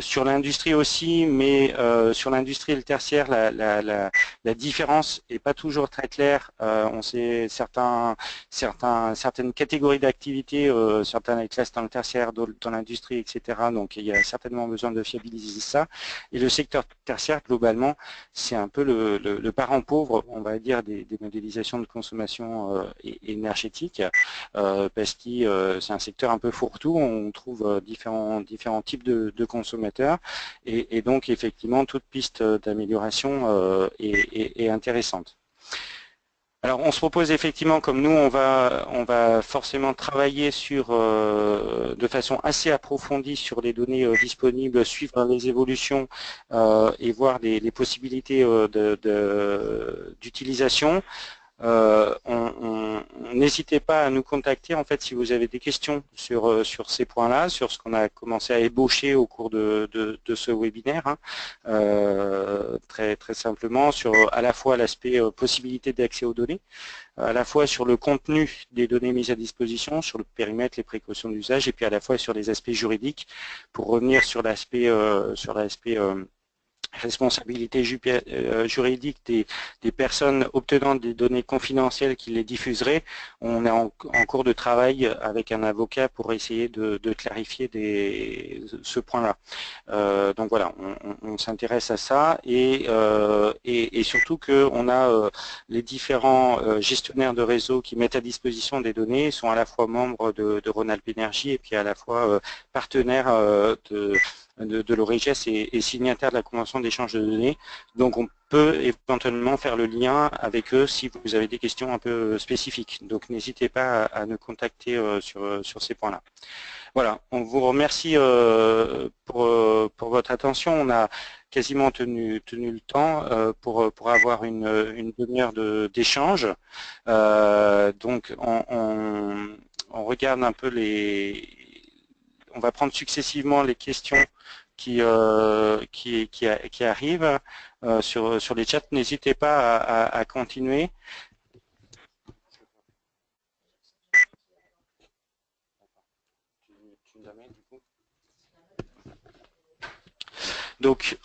Sur l'industrie aussi, mais sur l'industrie et le tertiaire, la différence est pas toujours très claire. On sait certaines catégories d'activités, certaines classes dans le tertiaire, dans l'industrie, etc. Donc il y a certainement besoin de fiabiliser ça. Et le secteur tertiaire, globalement, c'est un peu le parent pauvre, on va dire, des modélisations de consommation énergétique, parce que c'est un secteur un peu fourre-tout. On trouve différents types de consommateurs et donc effectivement toute piste d'amélioration est intéressante. Alors on se propose effectivement, comme nous, on va forcément travailler de façon assez approfondie sur les données disponibles, suivre les évolutions et voir les possibilités d'utilisation. N'hésitez pas à nous contacter en fait si vous avez des questions sur ces points-là, sur ce qu'on a commencé à ébaucher au cours de ce webinaire, hein, très simplement sur à la fois l'aspect possibilité d'accès aux données, à la fois sur le contenu des données mises à disposition, sur le périmètre, les précautions d'usage, et puis à la fois sur les aspects juridiques pour revenir sur l'aspect responsabilité juridique des personnes obtenant des données confidentielles qui les diffuseraient. On est en cours de travail avec un avocat pour essayer de clarifier ce point-là. Donc voilà, on s'intéresse à ça et surtout qu'on a les différents gestionnaires de réseau qui mettent à disposition des données, sont à la fois membres de Rhône-Alpes Énergie et puis à la fois partenaires de l'ORIGES et signataire de la Convention d'échange de données. Donc on peut éventuellement faire le lien avec eux si vous avez des questions un peu spécifiques. Donc n'hésitez pas à nous contacter sur ces points-là. Voilà, on vous remercie pour votre attention. On a quasiment tenu le temps pour avoir une demi-heure d'échange. Donc on regarde un peu on va prendre successivement les questions qui arrivent sur les chats. N'hésitez pas à continuer. Donc,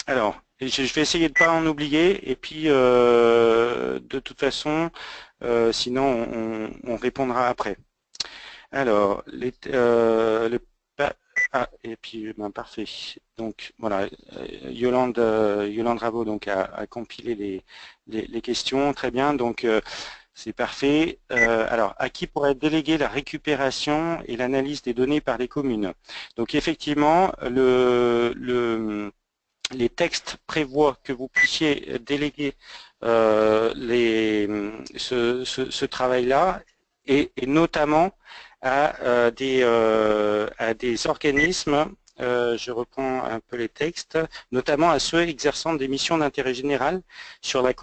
alors, je vais essayer de ne pas en oublier, et puis de toute façon, sinon on répondra après. Alors, et puis parfait. Donc voilà, Yolande Rabot donc a compilé les questions, très bien. Donc c'est parfait. Alors, à qui pourrait être déléguée la récupération et l'analyse des données par les communes? Donc effectivement, les textes prévoient que vous puissiez déléguer ce travail-là et notamment à des organismes, je reprends un peu les textes, notamment à ceux exerçant des missions d'intérêt général sur la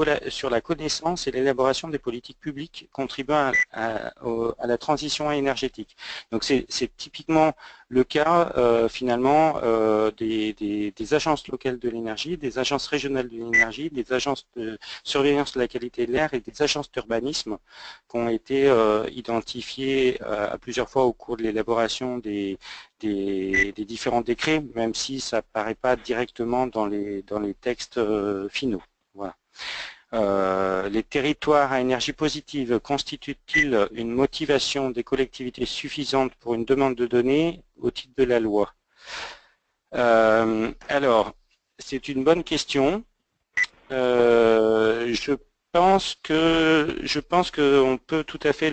connaissance et l'élaboration des politiques publiques contribuant à la transition énergétique. Donc c'est typiquement le cas finalement des agences locales de l'énergie, des agences régionales de l'énergie, des agences de surveillance de la qualité de l'air et des agences d'urbanisme qui ont été identifiées à plusieurs fois au cours de l'élaboration des différents décrets, même si ça ne paraît pas directement dans les textes finaux. Voilà. Les territoires à énergie positive constituent-ils une motivation des collectivités suffisante pour une demande de données au titre de la loi? Alors, c'est une bonne question. Je pense qu'on peut tout à fait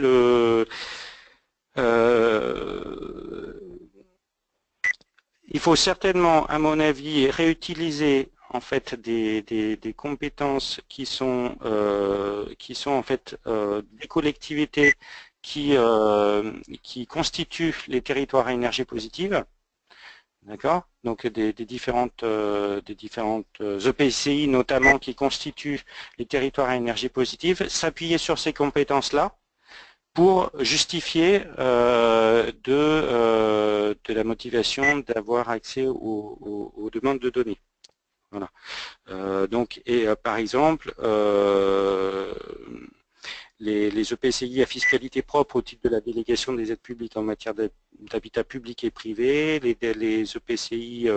il faut certainement, à mon avis, réutiliser en fait des compétences qui sont en fait des collectivités qui constituent les territoires à énergie positive. D'accord. Donc des différentes EPCI notamment qui constituent les territoires à énergie positive, s'appuyer sur ces compétences-là pour justifier de la motivation d'avoir accès aux demandes de données. Voilà. Donc par exemple les EPCI à fiscalité propre au titre de la délégation des aides publiques en matière d'habitat public et privé, les EPCI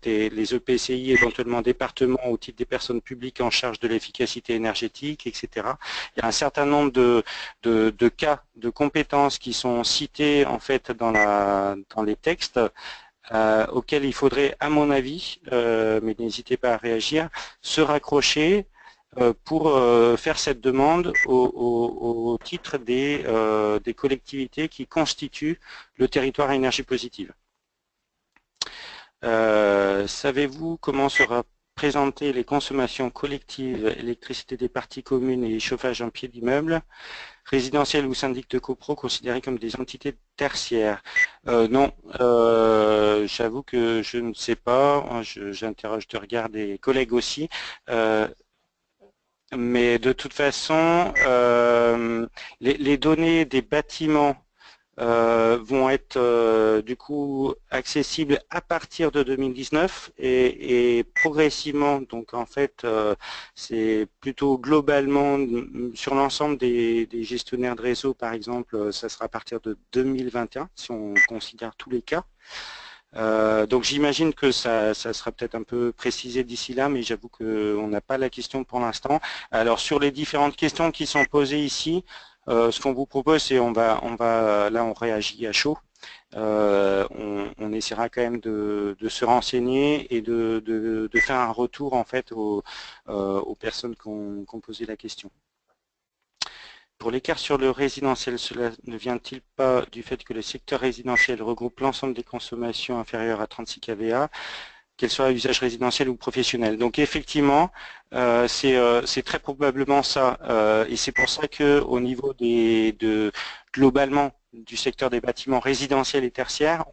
les EPCI éventuellement départements au titre des personnes publiques en charge de l'efficacité énergétique, etc. Il y a un certain nombre de cas, de compétences qui sont cités en fait dans les textes auxquels il faudrait, à mon avis, mais n'hésitez pas à réagir, se raccrocher pour faire cette demande au titre des collectivités qui constituent le territoire à énergie positive. Savez-vous comment sera présentées les consommations collectives, électricité des parties communes et chauffage en pied d'immeuble, résidentiels ou syndic de copro considérés comme des entités tertiaires? Non, j'avoue que je ne sais pas, j'interroge de regard des collègues aussi. Mais de toute façon, les données des bâtiments vont être du coup accessibles à partir de 2019 et progressivement, donc en fait c'est plutôt globalement sur l'ensemble des gestionnaires de réseau par exemple, ça sera à partir de 2021 si on considère tous les cas. Donc j'imagine que ça sera peut-être un peu précisé d'ici là, mais j'avoue qu'on n'a pas la question pour l'instant. Alors sur les différentes questions qui sont posées ici, ce qu'on vous propose, c'est là on réagit à chaud. On essaiera quand même de se renseigner et de faire un retour en fait aux personnes qui ont posé la question. Pour l'écart sur le résidentiel, cela ne vient-il pas du fait que le secteur résidentiel regroupe l'ensemble des consommations inférieures à 36 kVA, qu'elles soient à usage résidentiel ou professionnel? Donc effectivement, c'est très probablement ça. Et c'est pour ça qu'au niveau globalement du secteur des bâtiments résidentiels et tertiaires,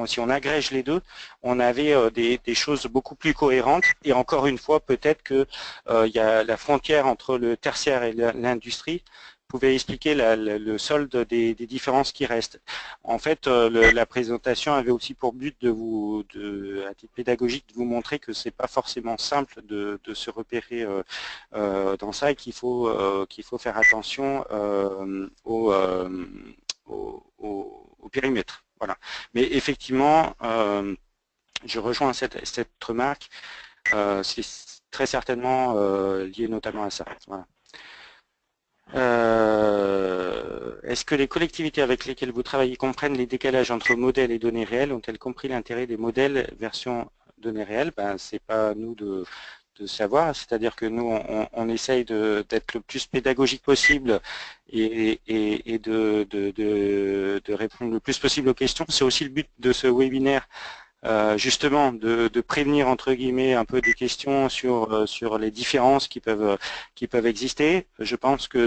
si on agrège les deux, on avait des choses beaucoup plus cohérentes. Et encore une fois, peut-être que il y a la frontière entre le tertiaire et l'industrie pouvez expliquer le solde des différences qui restent. En fait, la présentation avait aussi pour but à titre pédagogique, de vous montrer que c'est pas forcément simple de se repérer dans ça et qu'il faut faire attention au périmètre. Voilà. Mais effectivement, je rejoins cette remarque. C'est très certainement lié notamment à ça. Voilà. Est-ce que les collectivités avec lesquelles vous travaillez comprennent les décalages entre modèles et données réelles? Ont-elles compris l'intérêt des modèles version données réelles? C'est pas à nous de savoir, c'est-à-dire que nous on essaye d'être le plus pédagogique possible et de répondre le plus possible aux questions. C'est aussi le but de ce webinaire, justement de prévenir entre guillemets un peu des questions sur les différences qui peuvent exister. Je pense que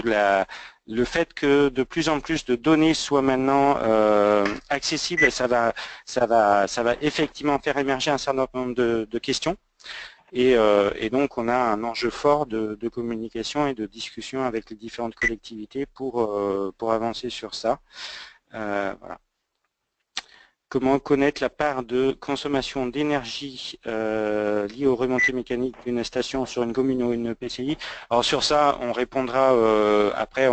le fait que de plus en plus de données soient maintenant accessibles, ça va effectivement faire émerger un certain nombre de questions. Et donc on a un enjeu fort de communication et de discussion avec les différentes collectivités pour avancer sur ça. Voilà. Comment connaître la part de consommation d'énergie liée aux remontées mécaniques d'une station sur une commune ou une EPCI? Alors sur ça, on répondra après.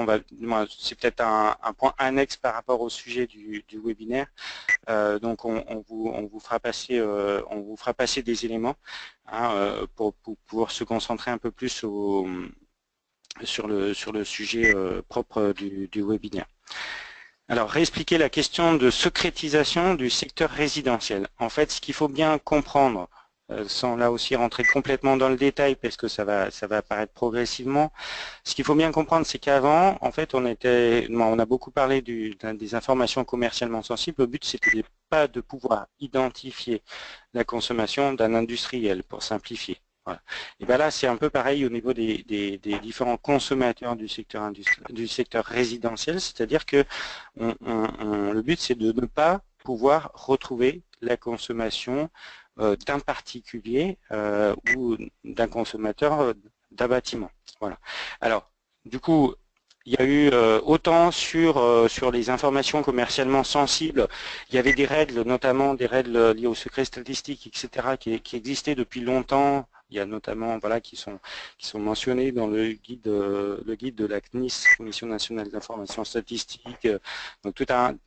C'est peut-être un point annexe par rapport au sujet du webinaire. Donc on vous fera passer des éléments pour pouvoir se concentrer un peu plus sur le sujet propre du webinaire. Alors, réexpliquer la question de secrétisation du secteur résidentiel. En fait, ce qu'il faut bien comprendre, sans là aussi rentrer complètement dans le détail, parce que ça va apparaître progressivement, ce qu'il faut bien comprendre, c'est qu'avant, en fait, on a beaucoup parlé des informations commercialement sensibles. Le but, c'était pas de pouvoir identifier la consommation d'un industriel, pour simplifier. Voilà. Et bien là, c'est un peu pareil au niveau des différents consommateurs du secteur résidentiel, c'est-à-dire que le but, c'est de ne pas pouvoir retrouver la consommation d'un particulier ou d'un consommateur d'un bâtiment. Voilà. Alors, du coup, il y a eu autant sur les informations commercialement sensibles, il y avait des règles, notamment des règles liées au secret statistique, etc., qui existaient depuis longtemps. Il y a notamment qui sont mentionnés dans le guide de la CNIS, Commission nationale d'information statistique. Donc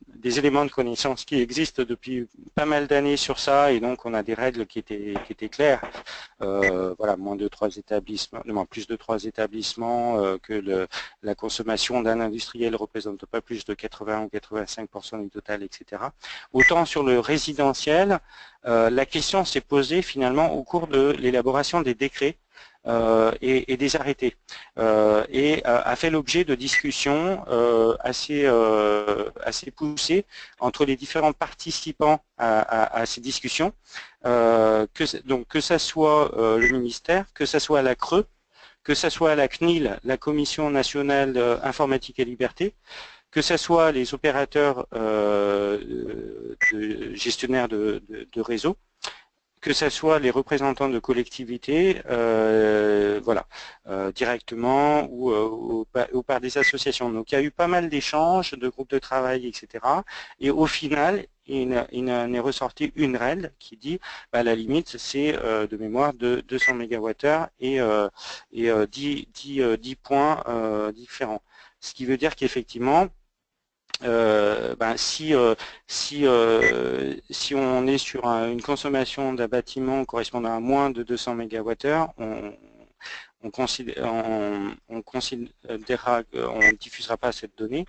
des éléments de connaissance qui existent depuis pas mal d'années sur ça, et donc on a des règles qui étaient claires. Moins de 3 établissements, plus de 3 établissements, que la consommation d'un industriel ne représente pas plus de 80 ou 85% du total, etc. Autant sur le résidentiel, la question s'est posée finalement au cours de l'élaboration des décrets et des arrêtés, et a fait l'objet de discussions assez poussées entre les différents participants à ces discussions, que ça soit le ministère, que ça soit la CRE, que ça soit la CNIL, la Commission nationale informatique et liberté, que ce soit les opérateurs gestionnaires de réseau, que ce soit les représentants de collectivités, directement ou par des associations. Donc il y a eu pas mal d'échanges, de groupes de travail, etc. Et au final, il en est ressorti une règle qui dit, la limite, c'est de mémoire de 200 MWh et 10 points différents. Ce qui veut dire qu'effectivement, si on est sur une consommation d'un bâtiment correspondant à moins de 200 MWh, on diffusera pas cette donnée,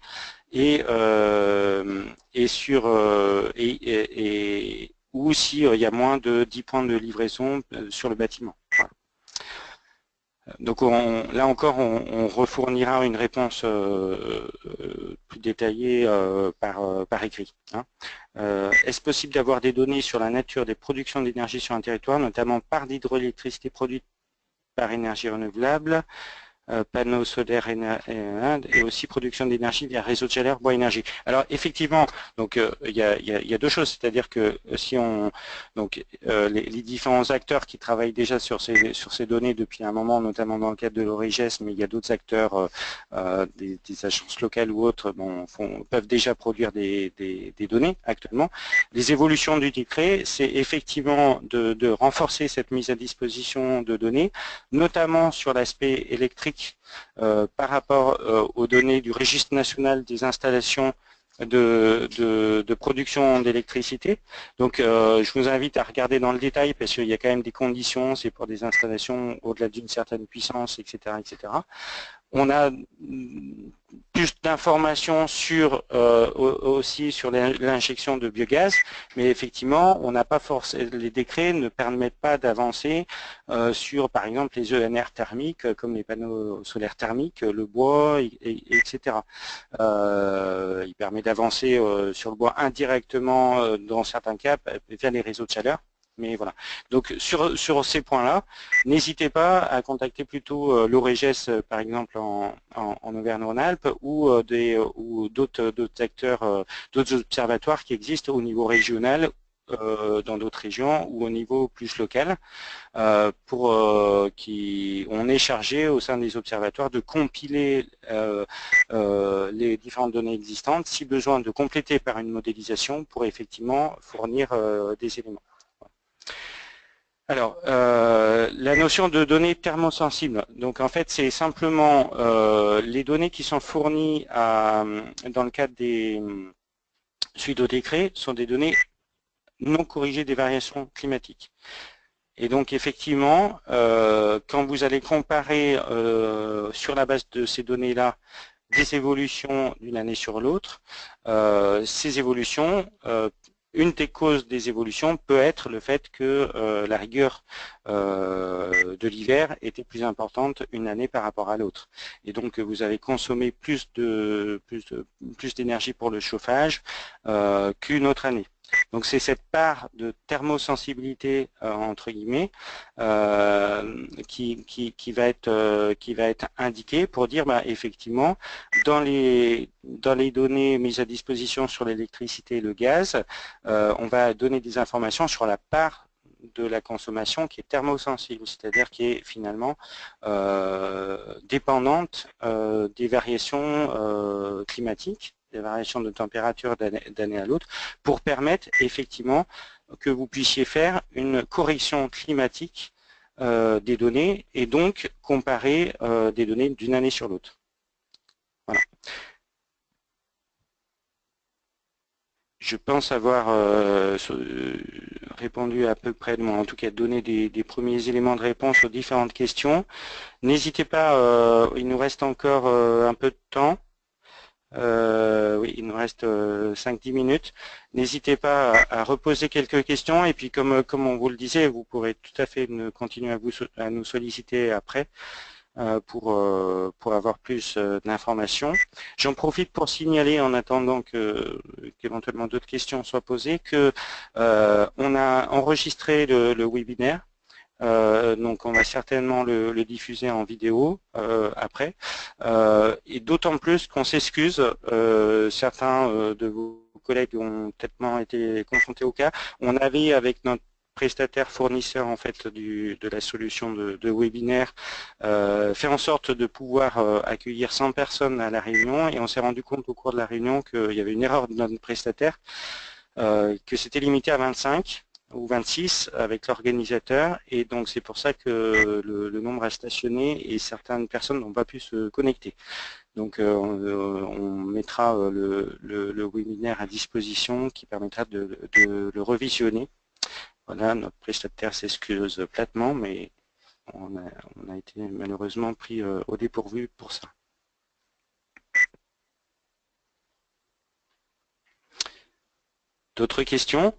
ou s'il y a moins de 10 points de livraison sur le bâtiment. Voilà. Donc là encore, on refournira une réponse plus détaillée par écrit. Est-ce possible d'avoir des données sur la nature des productions d'énergie sur un territoire, notamment par d'hydroélectricité produite par énergie renouvelable, panneaux solaires et aussi production d'énergie via réseau de chaleur, bois énergie. Alors effectivement, donc il y a deux choses, c'est-à-dire que si on les différents acteurs qui travaillent déjà sur ces données depuis un moment, notamment dans le cadre de l'ORIGES, mais il y a d'autres acteurs, des agences locales ou autres, peuvent déjà produire des données actuellement. Les évolutions du décret, c'est effectivement de renforcer cette mise à disposition de données, notamment sur l'aspect électrique par rapport aux données du registre national des installations de production d'électricité. Donc je vous invite à regarder dans le détail parce qu'il y a quand même des conditions, c'est pour des installations au-delà d'une certaine puissance, etc., etc. On a plus d'informations sur aussi sur l'injection de biogaz, mais effectivement, on n'a pas forcément, les décrets ne permettent pas d'avancer sur, par exemple, les ENR thermiques, comme les panneaux solaires thermiques, le bois, etc. Il permet d'avancer sur le bois indirectement, dans certains cas, via les réseaux de chaleur. Mais voilà. Donc sur ces points-là, n'hésitez pas à contacter plutôt l'OREGES, par exemple en Auvergne-Rhône-Alpes, ou d'autres acteurs, d'autres observatoires qui existent au niveau régional, dans d'autres régions ou au niveau plus local, on est chargé au sein des observatoires de compiler les différentes données existantes, si besoin de compléter par une modélisation pour effectivement fournir des éléments. Alors, la notion de données thermosensibles, donc en fait c'est simplement les données qui sont fournies dans le cadre des suites au décret sont des données non corrigées des variations climatiques. Et donc effectivement, quand vous allez comparer sur la base de ces données-là des évolutions d'une année sur l'autre, ces évolutions, une des causes des évolutions peut être le fait que la rigueur de l'hiver était plus importante une année par rapport à l'autre. Et donc vous avez consommé plus d'énergie pour le chauffage qu'une autre année. Donc c'est cette part de thermosensibilité entre guillemets qui va être indiquée pour dire effectivement dans les données mises à disposition sur l'électricité et le gaz, on va donner des informations sur la part de la consommation qui est thermosensible, c'est-à-dire qui est finalement dépendante des variations climatiques, des variations de température d'année à l'autre, pour permettre effectivement que vous puissiez faire une correction climatique des données et donc comparer des données d'une année sur l'autre. Voilà. Je pense avoir répondu à peu près, en tout cas donné des premiers éléments de réponse aux différentes questions. N'hésitez pas, il nous reste encore un peu de temps. Oui, il nous reste 5-10 minutes. N'hésitez pas à reposer quelques questions et puis comme on vous le disait, vous pourrez tout à fait continuer à nous solliciter après pour avoir plus d'informations. J'en profite pour signaler, en attendant qu'éventuellement d'autres questions soient posées, que on a enregistré le webinaire. Donc on va certainement le diffuser en vidéo après, et d'autant plus qu'on s'excuse, certains de vos collègues ont peut-être été confrontés au cas. On avait avec notre prestataire fournisseur en fait de la solution de webinaire fait en sorte de pouvoir accueillir 100 personnes à la réunion, et on s'est rendu compte au cours de la réunion qu'il y avait une erreur de notre prestataire, que c'était limité à 25 ou 26 avec l'organisateur, et donc c'est pour ça que le nombre a stationné et certaines personnes n'ont pas pu se connecter. Donc on mettra le webinaire à disposition qui permettra de le revisionner. Voilà, notre prestataire s'excuse platement, mais on a été malheureusement pris au dépourvu pour ça. D'autres questions ?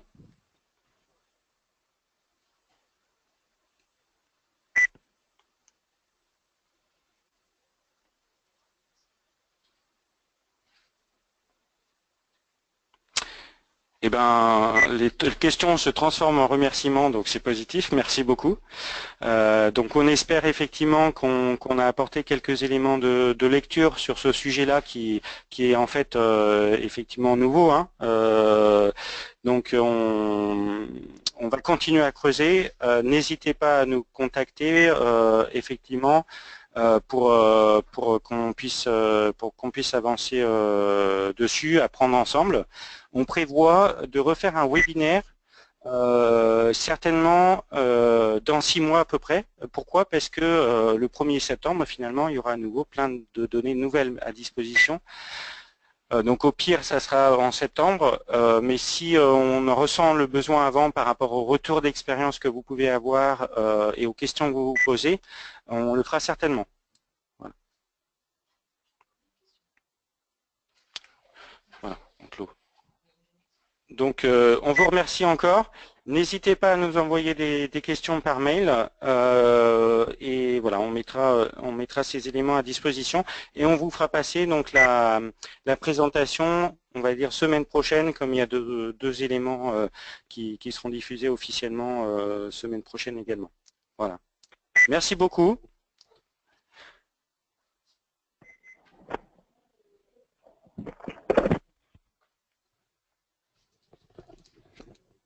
Eh ben, les questions se transforment en remerciements, donc c'est positif. Merci beaucoup. Donc on espère effectivement qu'on a apporté quelques éléments de lecture sur ce sujet-là qui est en fait effectivement nouveau, hein. Donc on va continuer à creuser. N'hésitez pas à nous contacter effectivement pour qu'on puisse avancer dessus, apprendre ensemble. On prévoit de refaire un webinaire certainement dans 6 mois à peu près. Pourquoi? Parce que le 1er septembre, finalement, il y aura à nouveau plein de données nouvelles à disposition. Donc au pire, ça sera en septembre, mais si on en ressent le besoin avant par rapport au retour d'expérience que vous pouvez avoir et aux questions que vous vous posez, on le fera certainement. Voilà. Voilà, on clôt. Donc on vous remercie encore. N'hésitez pas à nous envoyer des questions par mail et voilà, on mettra ces éléments à disposition et on vous fera passer donc la présentation, on va dire semaine prochaine, comme il y a deux éléments qui seront diffusés officiellement semaine prochaine également. Voilà. Merci beaucoup.